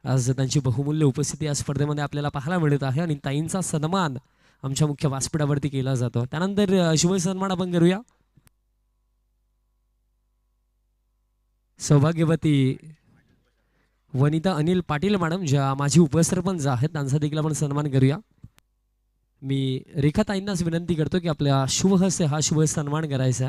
आज त्यांची बहुमूल्य उपस्थिती या स्पर्धेमध्ये आपल्याला पाहायला मिळत आहे आणि ताईंचा सन्मान आमच्या मुख्य व्यासपीठावरती केला जातो. त्यानंतर शुभ सन्मान आपण करूया सौभाग्यवती वनिता अनिल पाटील मॅडम ज्या माजी उपसरपंच आहेत त्यांचा देखील आपण सन्मान करूया. मी रेखा ताईंनाच विनंती करतो की आपल्या शुभ हस्ते हा शुभ सन्मान करायचा.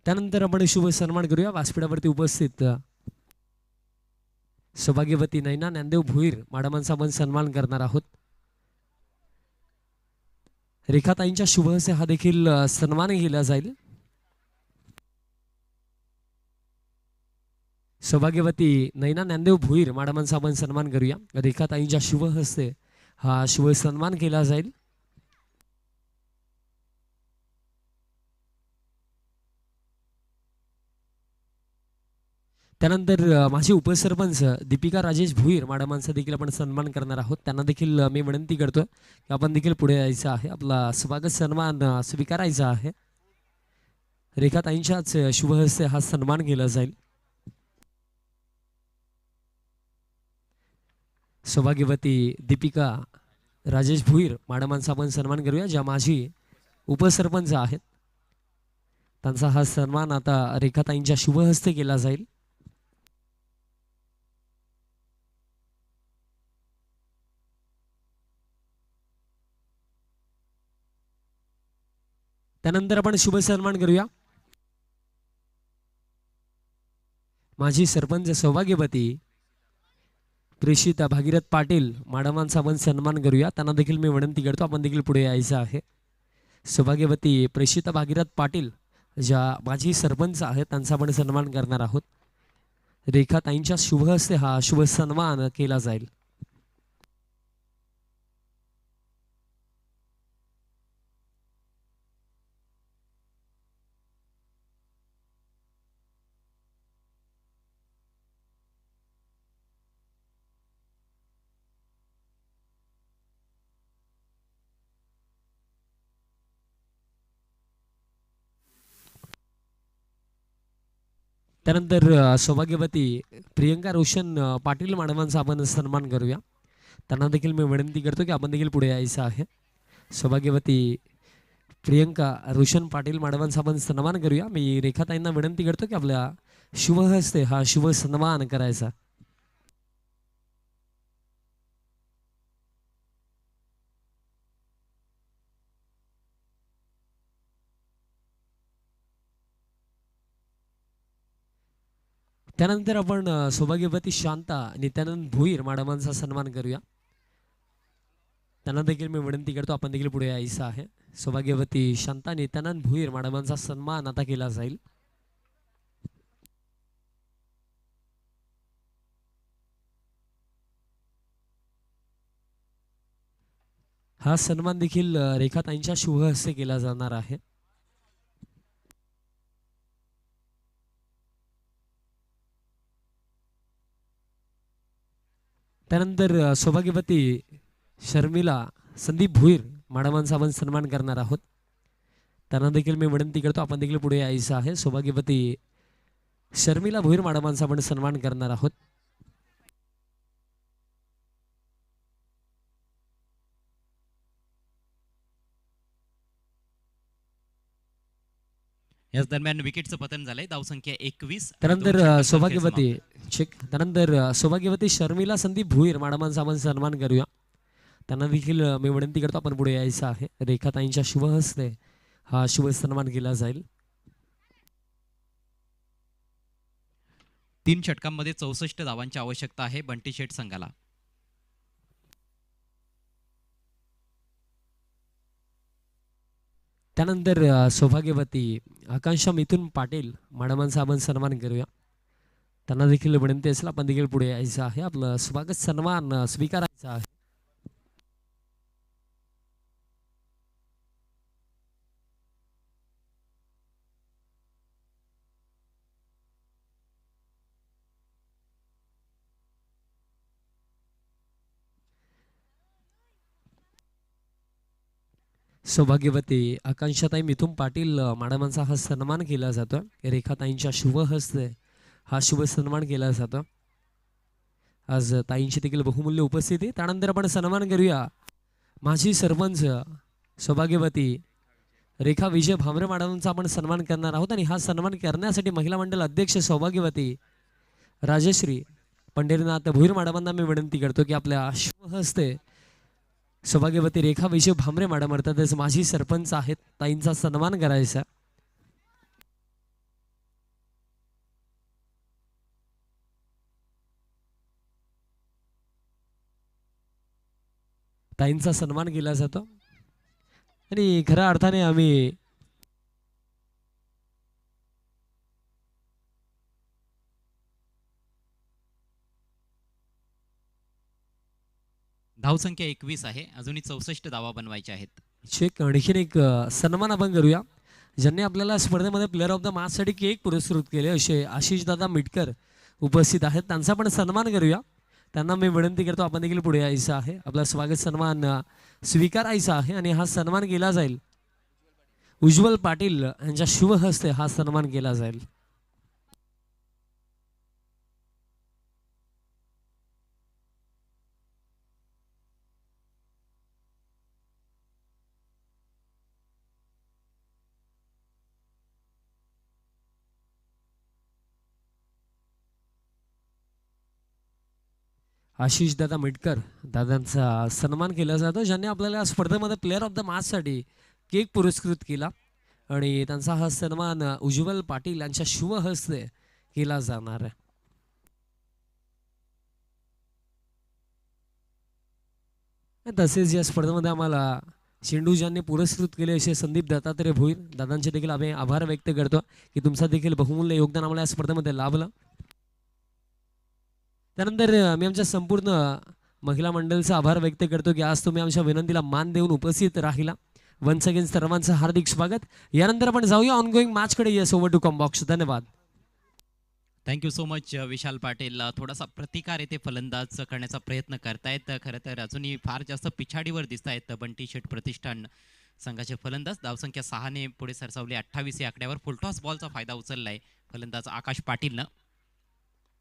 त्यानंतर आपण शुभ सन्मान करूया व्यासपीठावरती उपस्थित सौभाग्यवती नैना ज्ञानदेव भोईर मॅडमांचा आपण सन्मान करणार आहोत. रेखाताईंच्या शुभ हस्ते हा देखील सन्मान केला जाईल. सौभाग्यवती नैना ज्ञानदेव भोईर मॅडमांचा आपण सन्मान करूया. रेखाताईंच्या शुभ हस्ते हा शुभ सन्मान केला जाईल. त्यानंतर माझे उपसरपंच दीपिका राजेश भोईर मॅडमांचा देखील आपण सन्मान करणार आहोत. त्यांना देखील मी विनंती करतो की आपण देखील पुढे यायचं आहे, आपला स्वागत सन्मान स्वीकारायचा आहे. रेखाताईंच्याच शुभ हस्ते हा सन्मान केला जाईल. सौभाग्यवती दीपिका राजेश भोईर मॅडमांचा आपण सन्मान करूया ज्या माझी उपसरपंच आहेत. त्यांचा हा सन्मान आता रेखाताईंच्या शुभ हस्ते केला जाईल. त्यानंतर आपण शुभ सन्मान करूया माजी सरपंच सौभाग्यवती प्रेषिता भागीरथ पाटील मॅडमांचा आपण सन्मान करूया. त्यांना देखील मी विनंती करतो आपण देखील पुढे यायचं आहे. सौभाग्यवती प्रेषिता भागीरथ पाटील ज्या माजी सरपंच आहेत त्यांचा आपण सन्मान करणार आहोत. रेखाताईंच्या शुभ हस्ते हा शुभ सन्मान केला जाईल. त्यानंतर सौभाग्यवती प्रियंका रोशन पाटील मॅडमांचा आपण सन्मान करूया. त्यांना देखील मी विनंती करतो की आपण देखील पुढे यायचं आहे. सौभाग्यवती प्रियंका रोशन पाटील मॅडमांचा आपण सन्मान करूया. मी रेखाताईंना विनंती करतो की आपल्या शुभहस्ते हा शुभ सन्मान करायचा. त्यानंतर आपण सौभाग्यवती शांता नित्यानंद भोईर मॅडमांचा सन्मान करूया. त्यांना देखील मी विनंती करतो आपण देखील पुढे यायचं आहे. सौभाग्यवती शांता नित्यानंद भोईर मॅडमांचा सन्मान आता केला जाईल. हा सन्मान देखील रेखाताईंच्या शुभहस्ते केला जाणार आहे. त्यानंतर सौभाग्यवती शर्मिला संदीप भोईर मॅडमांचा आपण सन्मान करणार आहोत. त्यांना देखील मी विनंती करतो आपण देखील पुढे यायचं आहे. सौभाग्यवती शर्मिला भोईर मॅडमांचा आपण सन्मान करणार आहोत. याच दरम्यान विकेटचं पतन झालंय. धावसंख्या 21. त्यानंतर सौभाग्यवती शर्मिला संदीप भोईर मॅडमांचा आपण सन्मान करूया. त्यांना देखील मी विनंती करतो आपण पुढे यायचं आहे. रेखाताईंच्या शुभहस्ते हा शुभ सन्मान केला जाईल. 3 षटकांमध्ये 64 धावांची आवश्यकता आहे बंटी शेट संघाला. त्यानंतर सौभाग्यवती आकांक्षा मिथुन पाटील मॅडमांचा आपण सन्मान करूया. त्यांना देखील विनंती असेल आपण देखील पुढे यायचं आहे. आपलं स्वागत सन्मान स्वीकारायचा आहे. सौभाग्यवती आकांक्षाताई मिथुन पाटील मॅडमांचा हा सन्मान केला जातो. रेखाताईंच्या शुभ हस्ते हा शुभ सन्मान केला जातो. आज ताईंची देखील बहुमूल्य उपस्थिती. त्यानंतर आपण सन्मान करूया माजी सरपंच सौभाग्यवती रेखा विजय भामरे मॅडमांचा आपण सन्मान करणार आहोत. आणि हा सन्मान करण्यासाठी महिला मंडळ अध्यक्ष सौभाग्यवती राजश्री पंढरीनाथ भोईर मॅडमांना मी विनंती करतो की आपल्या शुभ हस्ते सौभाग्यवती रेखा विजय भामरे मॅडम अर्थातच माजी सरपंच आहेत ताईंचा सन्मान करायचा. ताईंचा सन्मान केला जातो. आणि खऱ्या अर्थाने आम्ही धावसंख्या 21 आहे. अजूनही 64 धावा बनवायच्या आहेत. आणखीन एक सन्मान आपण करूया. ज्यांनी आपल्याला स्पर्धेमध्ये प्लेअर ऑफ द मॅच साठी केक पुरस्कृत केले असे आशिष दादा मिटकर उपस्थित आहेत. त्यांचा पण सन्मान करूया. त्यांना मी विनंती करतो आपण देखील पुढे यायचं आहे. आपला स्वागत सन्मान स्वीकारायचा आहे आणि हा सन्मान केला जाईल. उज्ज्वल पाटील यांच्या शुभ हस्ते हा सन्मान केला जाईल. आशिष दादा मिटकर दादांचा सन्मान केला जातो. ज्यांनी आपल्याला स्पर्धेमध्ये प्लेअर ऑफ द मॅच साठी केक पुरस्कृत केला आणि त्यांचा हा सन्मान उज्ज्वल पाटील यांच्या शुभ हस्ते केला जाणार आहे. तसेच या स्पर्धेमध्ये आम्हाला चेंडू ज्यांनी पुरस्कृत केले असे संदीप दत्तात्रय भोईर दादांचे देखील आम्ही आभार व्यक्त करतो की तुमचा देखील बहुमूल्य योगदान आम्हाला या स्पर्धेमध्ये लाभलं. त्यानंतर मी आमच्या संपूर्ण महिला मंडळाचा आभार व्यक्त करतो की आज तुम्ही आमच्या विनंतीला मान देऊन उपस्थित राहिला. वन्स अगेन सर्वांचं हार्दिक स्वागत. यानंतर आपण जाऊया ऑनगोईंग मॅच कडे. Yes, over to comm box. धन्यवाद. Thank you so much Vishal Patil. थोडासा प्रतिकार येथे फलंदाज करण्याचा प्रयत्न करतायत. खरं तर अजूनही फार जास्त पिछाडीवर दिसत आहेत बंटी शेट प्रतिष्ठान संघाचे फलंदाज धावसंख्या 6ने पुढे सरसावली 28 या आकड्यावर. फुलटॉस बॉलचा फायदा उचललाय फलंदाज आकाश पाटीलनं.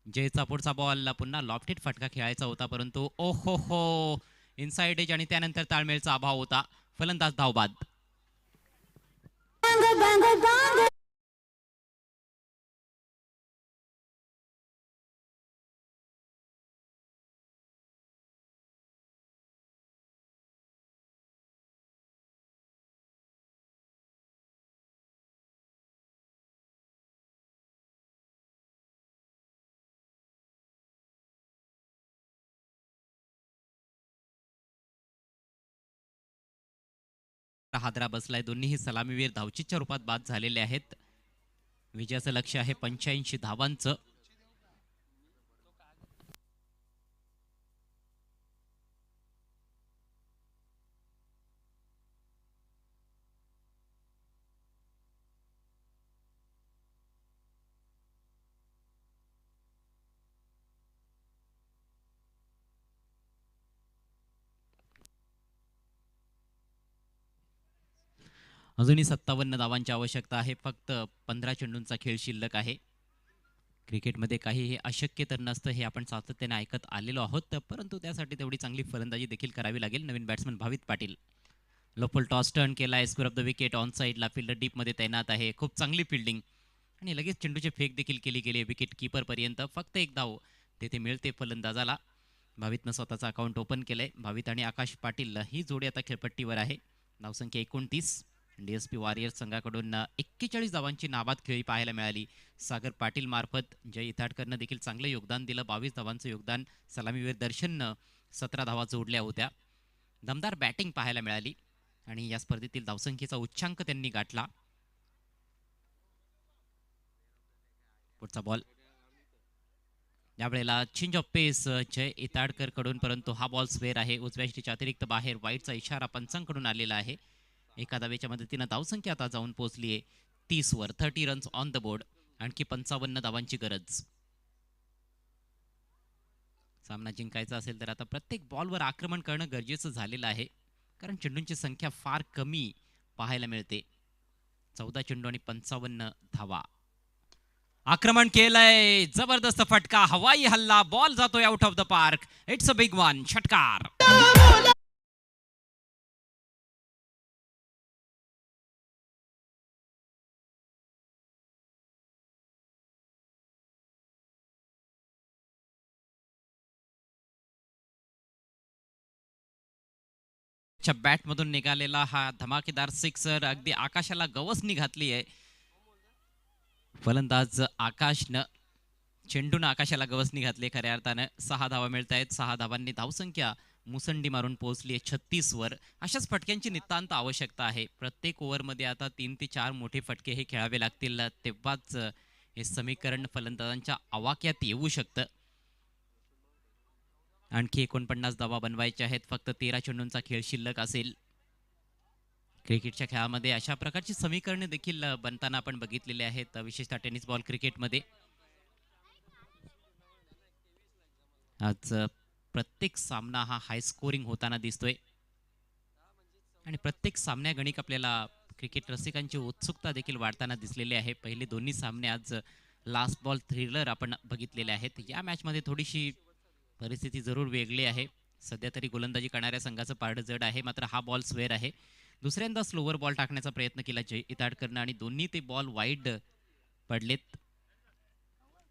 जयचा पुढचा बॉल पुन्हा लॉफ्टेड फटका खेळायचा होता, परंतु ओहो हो इनसाइड एज आणि त्यानंतर ताळमेळचा अभाव होता. फलंदाज धावबाद. हादरा बसलाय. दोन्हीही सलामीवीर धावचीच्या रूपात बाद झालेले आहेत. विजयाचं लक्ष आहे 85 धावांचं. अजूनही 57 धावांची आवश्यकता आहे. फक्त 15 चेंडूंचा खेळ शिल्लक आहे. क्रिकेटमध्ये काहीही अशक्य तर नसतं हे आपण सातत्याने ऐकत आलेलो आहोत, परंतु त्यासाठी तेवढी चांगली फलंदाजी देखील करावी लागेल. नवीन बॅट्समन भावित पाटील लोफल टॉस टर्न केलाय. Square of the wicket on साईडला. फिल्डर डीपमध्ये तैनात आहे. खूप चांगली फिल्डिंग आणि लगेच चेंडूची फेक देखील केली गेली विकेट कीपरपर्यंत. फक्त एक धाव तेथे मिळते फलंदाजाला. भावितनं स्वतःचा अकाउंट ओपन केलंय. भावित आणि आकाश पाटील ही जोडी आता खेळपट्टीवर आहे. धावसंख्या 29. डीएसपी वॉरियर्स संघाकडून 41 धावांची नाबाद खेळी पाहायला मिळाली सागर पाटील मार्फत. जय इथाडकरनं देखील चांगलं योगदान दिलं. 22 धावांचं योगदान. सलामीवीर दर्शननं 17 धावा जोडल्या होत्या. दमदार बॅटिंग पाहायला मिळाली आणि या स्पर्धेतील धावसंख्येचा उच्चांक त्यांनी गाठला. पुढचा बॉल यावेळेला चेंज ऑफ पेस जय इताडकर कडून, परंतु हा बॉल स्वेअर आहे. उजव्या यष्टीच्या अतिरिक्त बाहेर. वाईटचा इशारा पंचांकडून आलेला आहे. एका धावेच्या मदतीनं धावसंख्या आता जाऊन पोहोचली आहे 30 वर. 30 रन्स ऑन द बोर्ड. आणखी 55 धावांची गरज. सामना जिंकायचा असेल तर आता प्रत्येक बॉलवर आक्रमण करणं गरजेचं झालेलं आहे, कारण चेंडूंची संख्या फार कमी पाहायला मिळते. 14 चेंडू आणि 55 धावा. आक्रमण केलंय. जबरदस्त फटका. हवाई हल्ला. बॉल जातोय out of the park. It's a big one. षटकार. बॅट मधून निघालेला हा धमाकेदार सिक्सर अगदी आकाशाला गवसणी घातली आहे. फलंदाज आकाशनं चेंडून आकाशाला गवसणी घातली खऱ्या अर्थानं. 6 धावा मिळत आहेत. 6 धावांनी धावसंख्या मुसंडी मारून पोहोचली आहे 36 वर. अशाच फटक्यांची नितांत आवश्यकता आहे. प्रत्येक ओव्हरमध्ये आता 3 ते 4 मोठे फटके हे खेळावे लागतील, तेव्हाच हे समीकरण फलंदाजांच्या आवाक्यात येऊ शकतं. आणखी 49 धावा बनवायच्या आहेत. फक्त 13 चेंडूंचा खेळ शिल्लक असेल. क्रिकेटच्या खेळामध्ये अशा प्रकारची समीकरणे देखील बनताना आपण बघितलेले आहेत, विशेषतः टेनिस बॉल क्रिकेटमध्ये. आज प्रत्येक सामना हा हाय स्कोरिंग होताना दिसतोय आणि प्रत्येक सामन्यागणिक आपल्याला क्रिकेट रसिकांची उत्सुकता देखील वाढताना दिसलेली आहे. पहिले दोन्ही सामने आज लास्ट बॉल थ्रिलर आपण बघितलेले आहेत. या मॅचमध्ये थोडीशी परिस्थिती जरूर वेगळी आहे. सध्या तरी गोलंदाजी करणाऱ्या संघाचं पारडं जड आहे, मात्र हा बॉल स्वेअर आहे. दुसऱ्यांदा स्लोवर बॉल टाकण्याचा प्रयत्न केला जय इताडकरनं आणि दोन्ही ते बॉल वाईड पडलेत.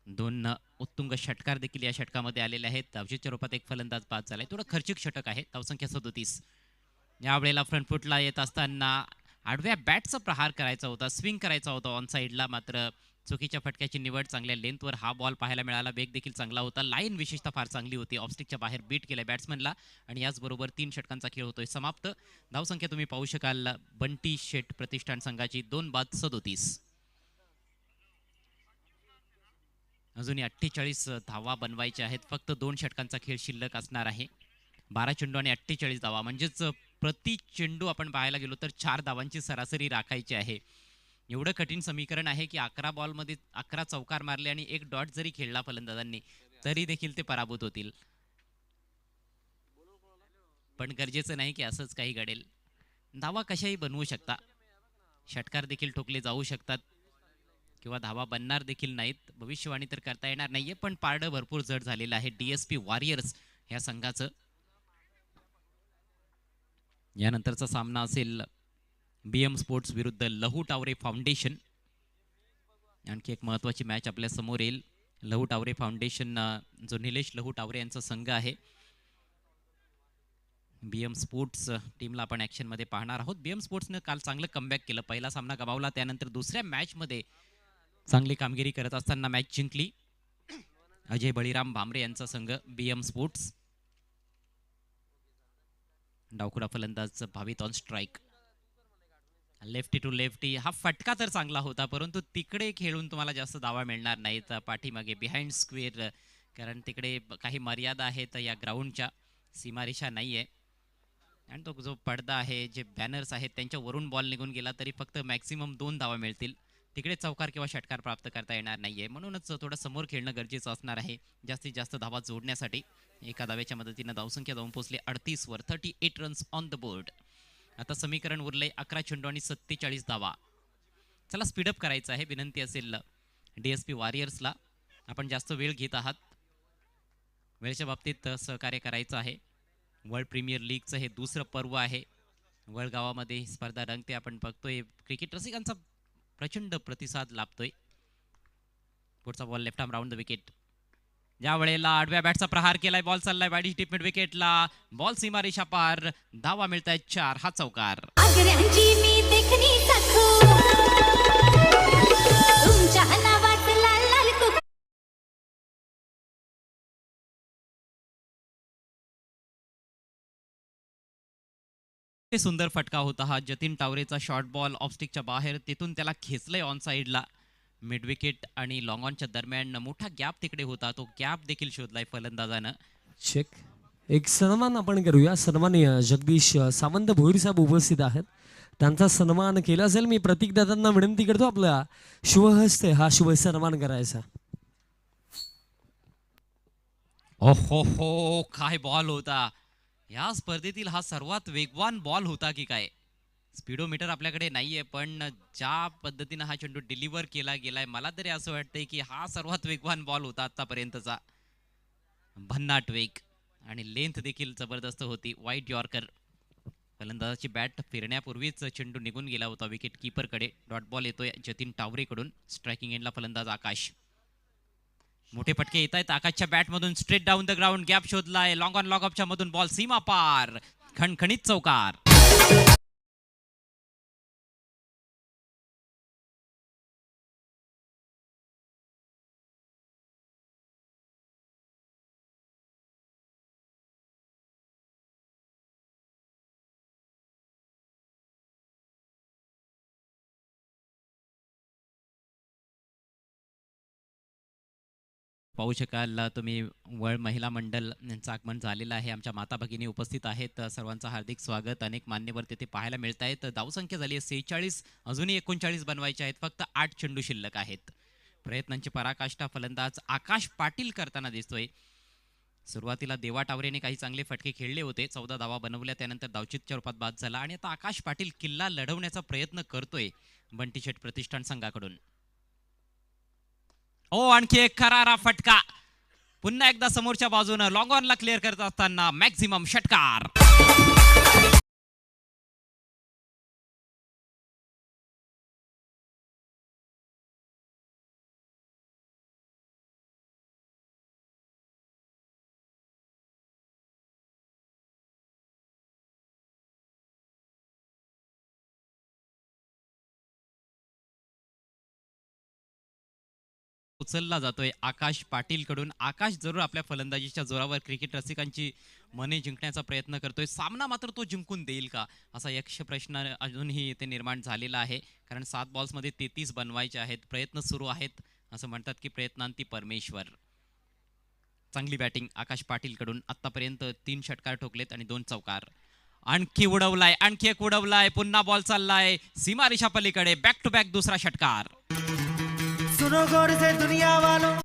2 उत्तुंग षटकार देखील या षटकामध्ये आलेले आहेत. धावचीच्या रूपात एक फलंदाज बाद झालाय. थोडं खर्चिक षटक आहे. धावसंख्या 37. यावेळेला फ्रंट फुटला येत असताना आडव्या बॅटचा प्रहार करायचा होता, स्विंग करायचा होता ऑन साईडला, मात्र चुकीच्या फटक्याची निवड. चांगल्या लेंथवर हा बॉल पाहायला मिळाला. वेग देखील चांगला होता. लाईन विशेषतः फार चांगली होती. ऑफस्टिकच्या बाहेर बीट केल्या बॅट्समनला आणि याचबरोबर 3 षटकांचा खेळ होतोय समाप्त. धावसंख्या तुम्ही पाहू शकाल बंटी शेट प्रतिष्ठान संघाची 2 बाद 37. अजूनही 48 धावा बनवायच्या आहेत. फक्त 2 षटकांचा खेळ शिल्लक असणार आहे. 12 चेंडू आणि 48 धावा, म्हणजेच प्रति चेंडू आपण पाहायला गेलो तर 4 धावांची सरासरी राखायची आहे. एवढं कठीण समीकरण आहे की 11 बॉलमध्ये 11 चौकार मारले आणि 1 डॉट जरी खेळला फलंदाजांनी तरी देखील ते पराभूत होतील. पण गरजेचं नाही की असंच काही घडेल. धावा कशाही बनवू शकता, षटकार देखील ठोकले जाऊ शकतात किंवा धावा बनणार देखील नाहीत, भविष्यवाणी तर करता येणार नाहीये. पण पारडं भरपूर जड झालेलं आहे DSP वॉरियर्स ह्या संघाचं. यानंतरचा सामना असेल BM स्पोर्ट्स विरुद्ध लहू टावरे फाउंडेशन. आणखी एक महत्वाची मॅच आपल्या समोर येईल. लहू टावरे फाउंडेशन जो निलेश लहू टावरे यांचा संघ आहे, BM स्पोर्ट्स टीमला आपण ॲक्शनमध्ये पाहणार आहोत. BM स्पोर्ट्सनं काल चांगलं कमबॅक केलं, पहिला सामना गमावला, त्यानंतर दुसऱ्या मॅचमध्ये चांगली कामगिरी करत असताना मॅच जिंकली. अजय बळीराम भामरे यांचा संघ BM स्पोर्ट्स. डावखुरा फलंदाज Bhavit on strike, lefty to lefty. हा फटका तर चांगला होता, परंतु तिकडे खेळून तुम्हाला जास्त धावा मिळणार नाहीत, पाठीमागे बिहाइंड स्क्वेअर, कारण तिकडे काही मर्यादा आहेत, या ग्राउंडच्या सीमारेषा नाही आहे. आणि तो जो पडदा आहे, जे बॅनर्स आहेत, त्यांच्यावरून बॉल निघून गेला तरी फक्त मॅक्सिमम 2 धावा मिळतील. तिकडे चौकार किंवा षटकार प्राप्त करता येणार नाहीये, म्हणूनच थोडं समोर खेळणं गरजेचं असणार आहे जास्तीत जास्त धावा जोडण्यासाठी. एका धाव्याच्या मदतीनं धावसंख्या जाऊन पोहोचली 38 वर. 38 रन्स ऑन द बोर्ड. आता समीकरण उरले 11 चेंडू आणि 47 धावा. चला स्पीडअप करायचं आहे. विनंती असेल DSP वॉरियर्सला, आपण जास्त वेळ घेत आहात, वेळेच्या बाबतीत सहकार्य करायचं आहे. वर्ल्ड प्रीमियर लीगचं हे दुसरं पर्व आहे. वळगावामध्ये ही स्पर्धा रंगते. आपण बघतोय क्रिकेट रसिकांचा प्रचंड प्रतिसाद लाभतोय. पुढचा ball left arm round the wicket. ज्या वेळेला आडव्या बॅटचा प्रहार केलाय, बॉल चाललाय वाईड टिप मिड विकेटला, बॉल सीमारेषा पार, धावा मिळतायत 4. हा चौकार. सुंदर फटका होता हा. जतीन टावरेचा शॉर्ट बॉल ऑफस्टिकच्या बाहेर, तिथून त्याला खेचलंय ऑन साईडला. मिड विकेट आणि लॉंग ऑनच्या दरम्यान मोठा गॅप तिकडे होता, तो गॅप देखील शोधलाय फलंदाजानं. चेक. एक सन्मान आपण करूया. सन्माननीय जगदीश सावंत भोईर साहेब उपस्थित आहेत, त्यांचा सन्मान केला जाईल. मी प्रतीक दादांना विनंती करतो आपला शुभहस्ते हा शुभ सन्मान करायचा. ओहो हो, काय बॉल होता. या स्पर्धेतील हा सर्वात वेगवान बॉल होता की काय. स्पीडोमीटर आपल्याकडे नाहीये, पण ज्या पद्धतीनं हा चेंडू डिलिव्हर केला गेलाय, मला तरी असं वाटतंय की हा सर्वात वेगवान बॉल होता आतापर्यंतचा. भन्नाट वेग आणि लेंथ देखील जबरदस्त होती. वाईट यॉर्कर. फलंदाजाची बॅट फिरण्यापूर्वीच चेंडू निघून गेला होता विकेट कीपरकडे. डॉट बॉल येतोय जतीन टावरेकडून. स्ट्रायकिंग एंडला फलंदाज आकाश. मोठे फटके येत आहेत आकाशच्या बॅटमधून. Straight down the ground, gap शोधलाय, लॉंग ऑन लॉग ऑफच्या मधून बॉल सीमा पार, खणखणीत चौकार. पाहू शकाल तुम्ही, वर्ल्ड महिला मंडळ यांचं आगमन झालेलं आहे. आमच्या माता भगिनी उपस्थित आहेत, सर्वांचं हार्दिक स्वागत. अनेक मान्यवर तिथे पाहायला मिळत आहेत. धावसंख्या झाली आहे 46, अजूनही 39 बनवायचे आहेत. फक्त 8 चेंडू शिल्लक आहेत. प्रयत्नांची पराकाष्ठा फलंदाज आकाश पाटील करताना दिसतोय. सुरुवातीला देवा टावरेने काही चांगले फटके खेळले होते, 14 धावा बनवल्या, त्यानंतर धावचीतच्या रूपात बाद झाला आणि आता आकाश पाटील किल्ला लढवण्याचा प्रयत्न करतोय बंटी शेट प्रतिष्ठान संघाकडून. ओ, आणखी एक करारा फटका. पुन्हा एकदा समोरच्या बाजूनं लॉंग ऑनला क्लिअर करत असताना मॅक्झिमम षटकार. उचलला जातोय आकाश पाटील कडून. आकाश जरूर आपल्या फलंदाजीच्या जोरावर क्रिकेट रसिकांची मने जिंकण्याचा प्रयत्न करतोय. सामना मात्र तो जिंकून देईल का, असा यक्ष प्रश्न अजूनही इथे निर्माण झालेला आहे. कारण 7 बॉल्समध्ये 33 बनवायचे आहेत. प्रयत्न सुरू आहेत. असं म्हणतात की प्रयत्नांती परमेश्वर. चांगली बॅटिंग आकाश पाटील कडून. आतापर्यंत 3 षटकार ठोकलेत आणि 2 चौकार. आणखी उडवलाय, आणखी एक उडवलाय, पुन्हा बॉल चाललाय सीमारेषा पलीकडे. बॅक टू बॅक दुसरा षटकार. सुनो गौर से दुनिया वालों,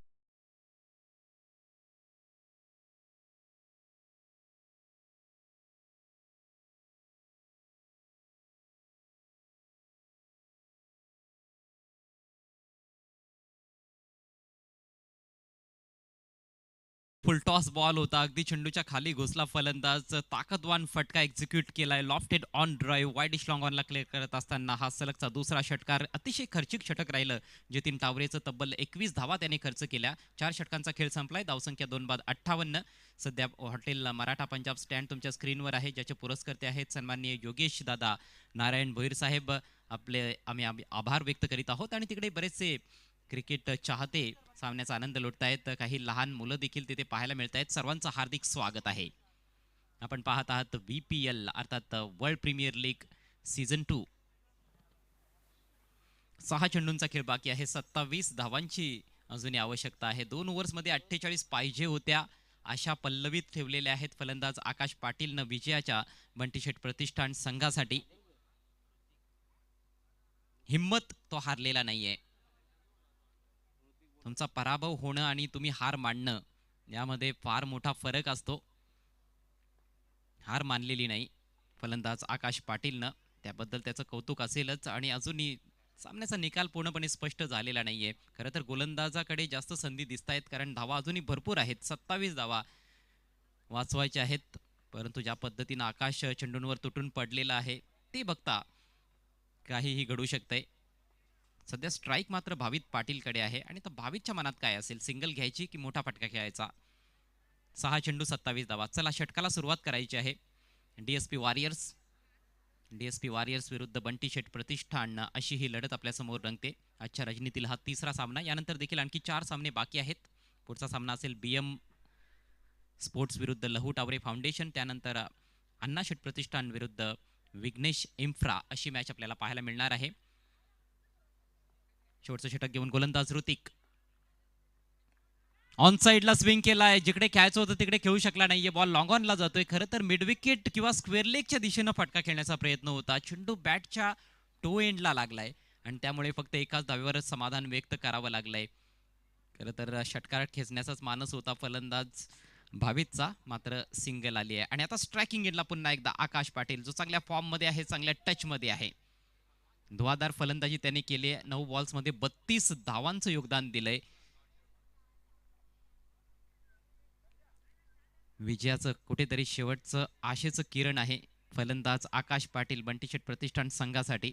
फुलटॉस बॉल होता, अगदी चेंडूच्या खाली घुसला फलंदाज, ताकदवान फटका एक्झिक्यूट केलाय, लॉफ्टेड ऑन ड्राईव्ह, वाईड डिश लॉंग ऑनला क्लिअर करत असताना हा सलगचा दुसरा षटकार. अतिशय खर्चिक षटक राहिलं जतीन टावरेचं. तब्बल 21 धावा त्याने खर्च केल्या. 4 षटकांचा खेळ संपलाय. धावसंख्या 2 बाद 58. सध्या हॉटेल मराठा पंजाब स्टँड तुमच्या स्क्रीनवर आहे, ज्याचे पुरस्कर्ते आहेत सन्माननीय योगेश दादा नारायण भोईर साहेब. आम्ही आभार व्यक्त करीत आहोत. आणि तिकडे बरेचसे क्रिकेट चाहते सामन्याचा आनंद लुटतायत. काही लहान मुलं देखील तिथे पाहायला मिळत आहेत. सर्वांचं हार्दिक स्वागत आहे. आपण पाहत आहात VPL अर्थात वर्ल्ड प्रीमियर लीग सीझन 2. 6 चेंडूंचा खेळ बाकी आहे. 27 धावांची अजूनही आवश्यकता आहे. 2 ओव्हर्समध्ये 48 पाहिजे होत्या, अशा पल्लवीत ठेवलेल्या आहेत फलंदाज आकाश पाटीलनं विजयाच्या बंटीशेट प्रतिष्ठान संघासाठी. हिम्मत तो हारलेला नाहीये. तुमचा पराभव होणं आणि तुम्ही हार मानणं यामध्ये फार मोठा फरक असतो. हार मानलेली नाही फलंदाज आकाश पाटीलनं, त्याबद्दल त्याचं कौतुक असेलच. आणि अजूनही सामन्याचा निकाल पूर्णपणे स्पष्ट झालेला नाहीये. खरं तर गोलंदाजाकडे जास्त संधी दिसत आहेत, कारण धावा अजूनही भरपूर आहेत. 27 धावा वाचवायच्या आहेत, परंतु ज्या पद्धतीनं आकाश चेंडूंवर तुटून पडलेला आहे ते बघता काहीही घडू शकतंय. सध्या स्ट्राईक मात्र भावित पाटीलकडे आहे. आणि तर भावितच्या मनात काय असेल, सिंगल घ्यायची की मोठा फटका खेळायचा. 6 चेंडू 27 धावा. चला षटकाला सुरुवात करायची आहे. DSP वॉरियर्स विरुद्ध बंटी शेट प्रतिष्ठान, अशी ही लढत आपल्यासमोर रंगते. आजच्या रजनीतील हा तिसरा सामना. यानंतर देखील आणखी 4 सामने बाकी आहेत. पुढचा सामना असेल BM स्पोर्ट्स विरुद्ध लहू टावरे फाउंडेशन. त्यानंतर अण्णा शेट प्रतिष्ठान विरुद्ध विघ्नेश इन्फ्रा, अशी मॅच आपल्याला पाहायला मिळणार आहे. शेवटचं षटक घेऊन गोलंदाज ऋतिक ऑन साइडला स्विंग केलाय. जिकडे खेळायचं होतं तिकडे खेळू शकला नाहीये. बॉल लॉंग ऑनला जातोय. खरं तर मिड विकेट किंवा स्क्वेअर लेगच्या दिशेनं फटका खेळण्याचा प्रयत्न होता. चेंडू बॅटच्या टो एंडला लागलाय आणि त्यामुळे फक्त एकाच धावेवरच समाधान व्यक्त करावं लागलंय. खरं तर षटकार खेचण्याचाच मानस होता फलंदाज भावितचा, मात्र सिंगल आली आहे. आणि आता स्ट्रायकिंग एंडला पुन्हा एकदा आकाश पाटील, जो चांगल्या फॉर्म मध्ये आहे, चांगल्या टच मध्ये आहे. धुवाधार फलंदाजी त्याने केली आहे. 9 बॉल्समध्ये 32 धावांचं योगदान दिलंय. विजयाचं कुठेतरी शेवटचं आशेचं किरण आहे फलंदाज आकाश पाटील बंटीशेट प्रतिष्ठान संघासाठी.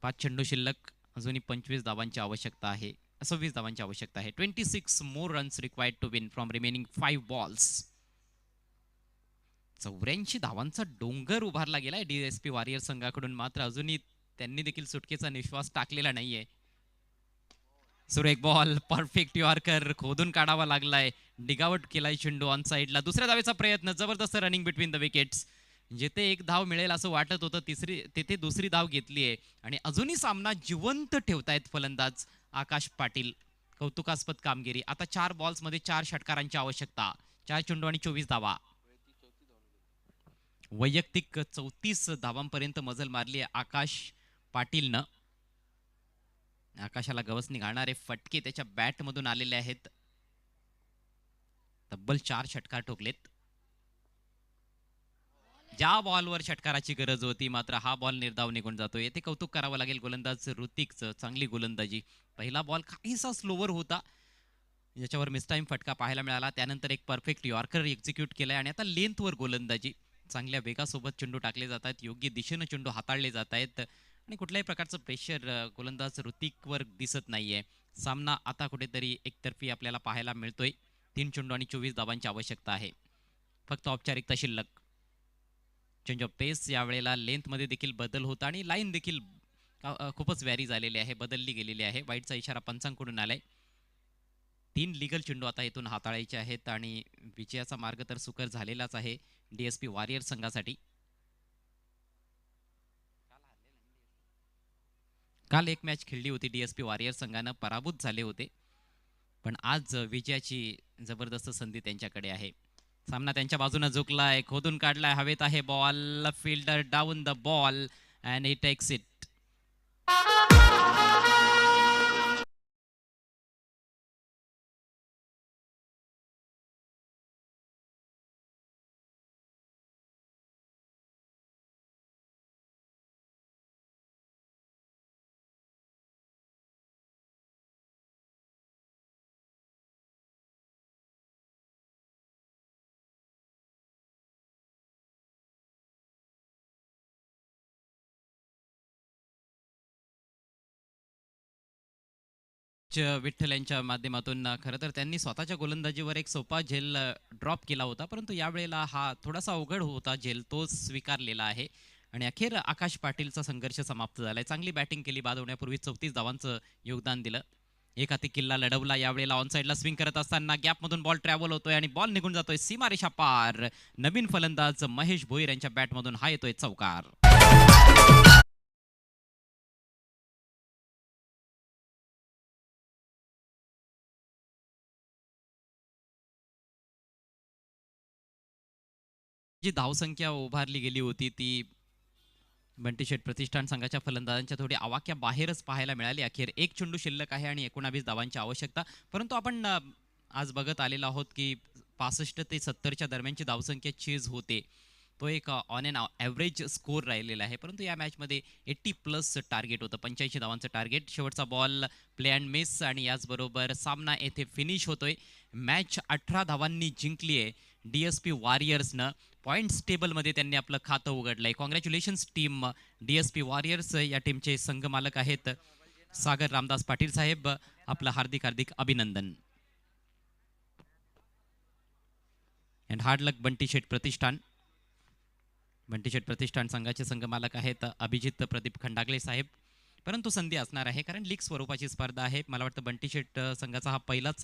5 चेंडू शिल्लक, अजूनही 25 धावांची आवश्यकता आहे. 26 धावांची आवश्यकता आहे. 26 more runs required to win from remaining 5 balls. 84 धावांचा डोंगर उभारला गेलाय DSP वॉरियर संघाकडून, मात्र अजूनही त्यांनी देखील सुटकेचा निश्वास टाकलेला नाहीये. सुरेख बॉल, परफेक्ट यॉर्कर, खोदून काढावा लागलाय. डिगावट केलाय चेंडू ऑन साइडला. दुसऱ्या धावेचा प्रयत्न, जबरदस्त रनिंग बिटवीन द विकेट्स. जिथे एक धाव मिळेल असं वाटत होतं, तिथे दुसरी धाव घेतली आहे. आणि अजूनही सामना जिवंत ठेवतायत फलंदाज आकाश पाटील. कौतुकास्पद कामगिरी. आता 4 बॉल्समध्ये 4 षटकारांची आवश्यकता. 4 चेंडू आणि 24 धावा. वैयक्तिक 34 धावांपर्यंत मजल मारली आहे आकाश पाटीलनं. आकाशाला गवसणी घालणारे फटके त्याच्या बॅट मधून आलेले आहेत. तब्बल 4 षटकार ठोकलेत. ज्या बॉलवर षटकाराची गरज होती, मात्र हा बॉल निर्धाव निघून जातोय. येथे कौतुक करावं लागेल गोलंदाज ऋतिकचं, चांगली गोलंदाजी. पहिला बॉल काहीसा स्लोवर होता, याच्यावर मिसटाईम फटका पाहायला मिळाला. त्यानंतर एक परफेक्ट यॉर्कर एक्झिक्यूट केलाय. आणि आता लेंथवर गोलंदाजी. चांगल्या वेगासोबत चेंडू टाकले जात आहेत, योग्य दिशेनं चेंडू हाताळले जात आहेत आणि कुठल्याही प्रकारचं प्रेशर गोलंदाज ऋतिकवर दिसत नाहीये. सामना आता कुठेतरी एकतर्फी आपल्याला पाहायला मिळतोय. 3 चेंडू आणि 24 धावांची आवश्यकता आहे. फक्त औपचारिकता शिल्लक. चेंज ऑफ पेस यावेळेला लेंथमध्ये देखील बदल होता आणि लाईन देखील खूपच व्हॅरी झालेली आहे, बदलली गेलेली आहे. वाईटचा इशारा पंचांकडून आलाय. 3 लिगल चेंडू आता इथून हाताळायचे आहेत आणि विजयाचा मार्ग तर सुकर झालेलाच आहे DSP वॉरियर संघासाठी. काल एक मॅच खेळली होती DSP वॉरियर संघानं, पराभूत झाले होते. पण आज विजयाची जबरदस्त संधी त्यांच्याकडे आहे. सामना त्यांच्या बाजूने झुकलाय, खोदून काढलाय, हवेत आहे ball. Fielder down the ball and he takes it. Vitthal यांच्या माध्यमातून खरं तर त्यांनी स्वतःच्या गोलंदाजीवर एक सोपा झेल ड्रॉप केला होता, परंतु यावेळेला हा थोडासा अवघड होता झेल, तो स्वीकारलेला आहे आणि अखेर आकाश पाटीलचा संघर्ष समाप्त झालाय. चांगली बॅटिंग केली, बाद होण्यापूर्वी 34 धावांचं योगदान दिलं, एक हाती किल्ला लढवला. यावेळेला ऑन साईडला स्विंग करत असताना गॅपमधून बॉल ट्रॅव्हल होतोय आणि बॉल निघून जातोय सीमारेषा पार. नवीन फलंदाज महेश भोईर यांच्या बॅटमधून हा येतोय चौकार. जी धावसंख्या उभारली गेली होती ती बंटी शेट प्रतिष्ठान संघाच्या फलंदाजांच्या थोडी आवाक्या बाहेरच पाहायला मिळाली. अखेर एक चेंडू शिल्लक आहे आणि 19 धावांची आवश्यकता, परंतु आपण आज बघत आलेलो आहोत की 65 ते 70च्या दरम्यानची धावसंख्या चेज होते, तो एक ऑन एन ॲव्हरेज स्कोर राहिलेला आहे. परंतु या मॅचमध्ये 80+ टार्गेट होतं, 85 धावांचं टार्गेट. शेवटचा बॉल प्ले अँड मिस आणि याचबरोबर सामना येथे फिनिश होतोय. मॅच 18 धावांनी जिंकली आहे DSP वॉरियर्सनं. पॉईंट्स टेबलमध्ये त्यांनी आपलं खातं उघडलंय. Congratulations team DSP warriors. या टीमचे संघमालक आहेत सागर रामदास पाटील साहेब, आपलं हार्दिक हार्दिक अभिनंदन. अँड हार्ड लक बंटी शेट प्रतिष्ठान. बंटी शेट प्रतिष्ठान संघाचे संघमालक आहेत अभिजित प्रदीप खंडागळे साहेब. परंतु संधी असणार आहे कारण लीग स्वरूपाची स्पर्धा आहे. मला वाटतं बंटी शेट संघाचा हा पहिलाच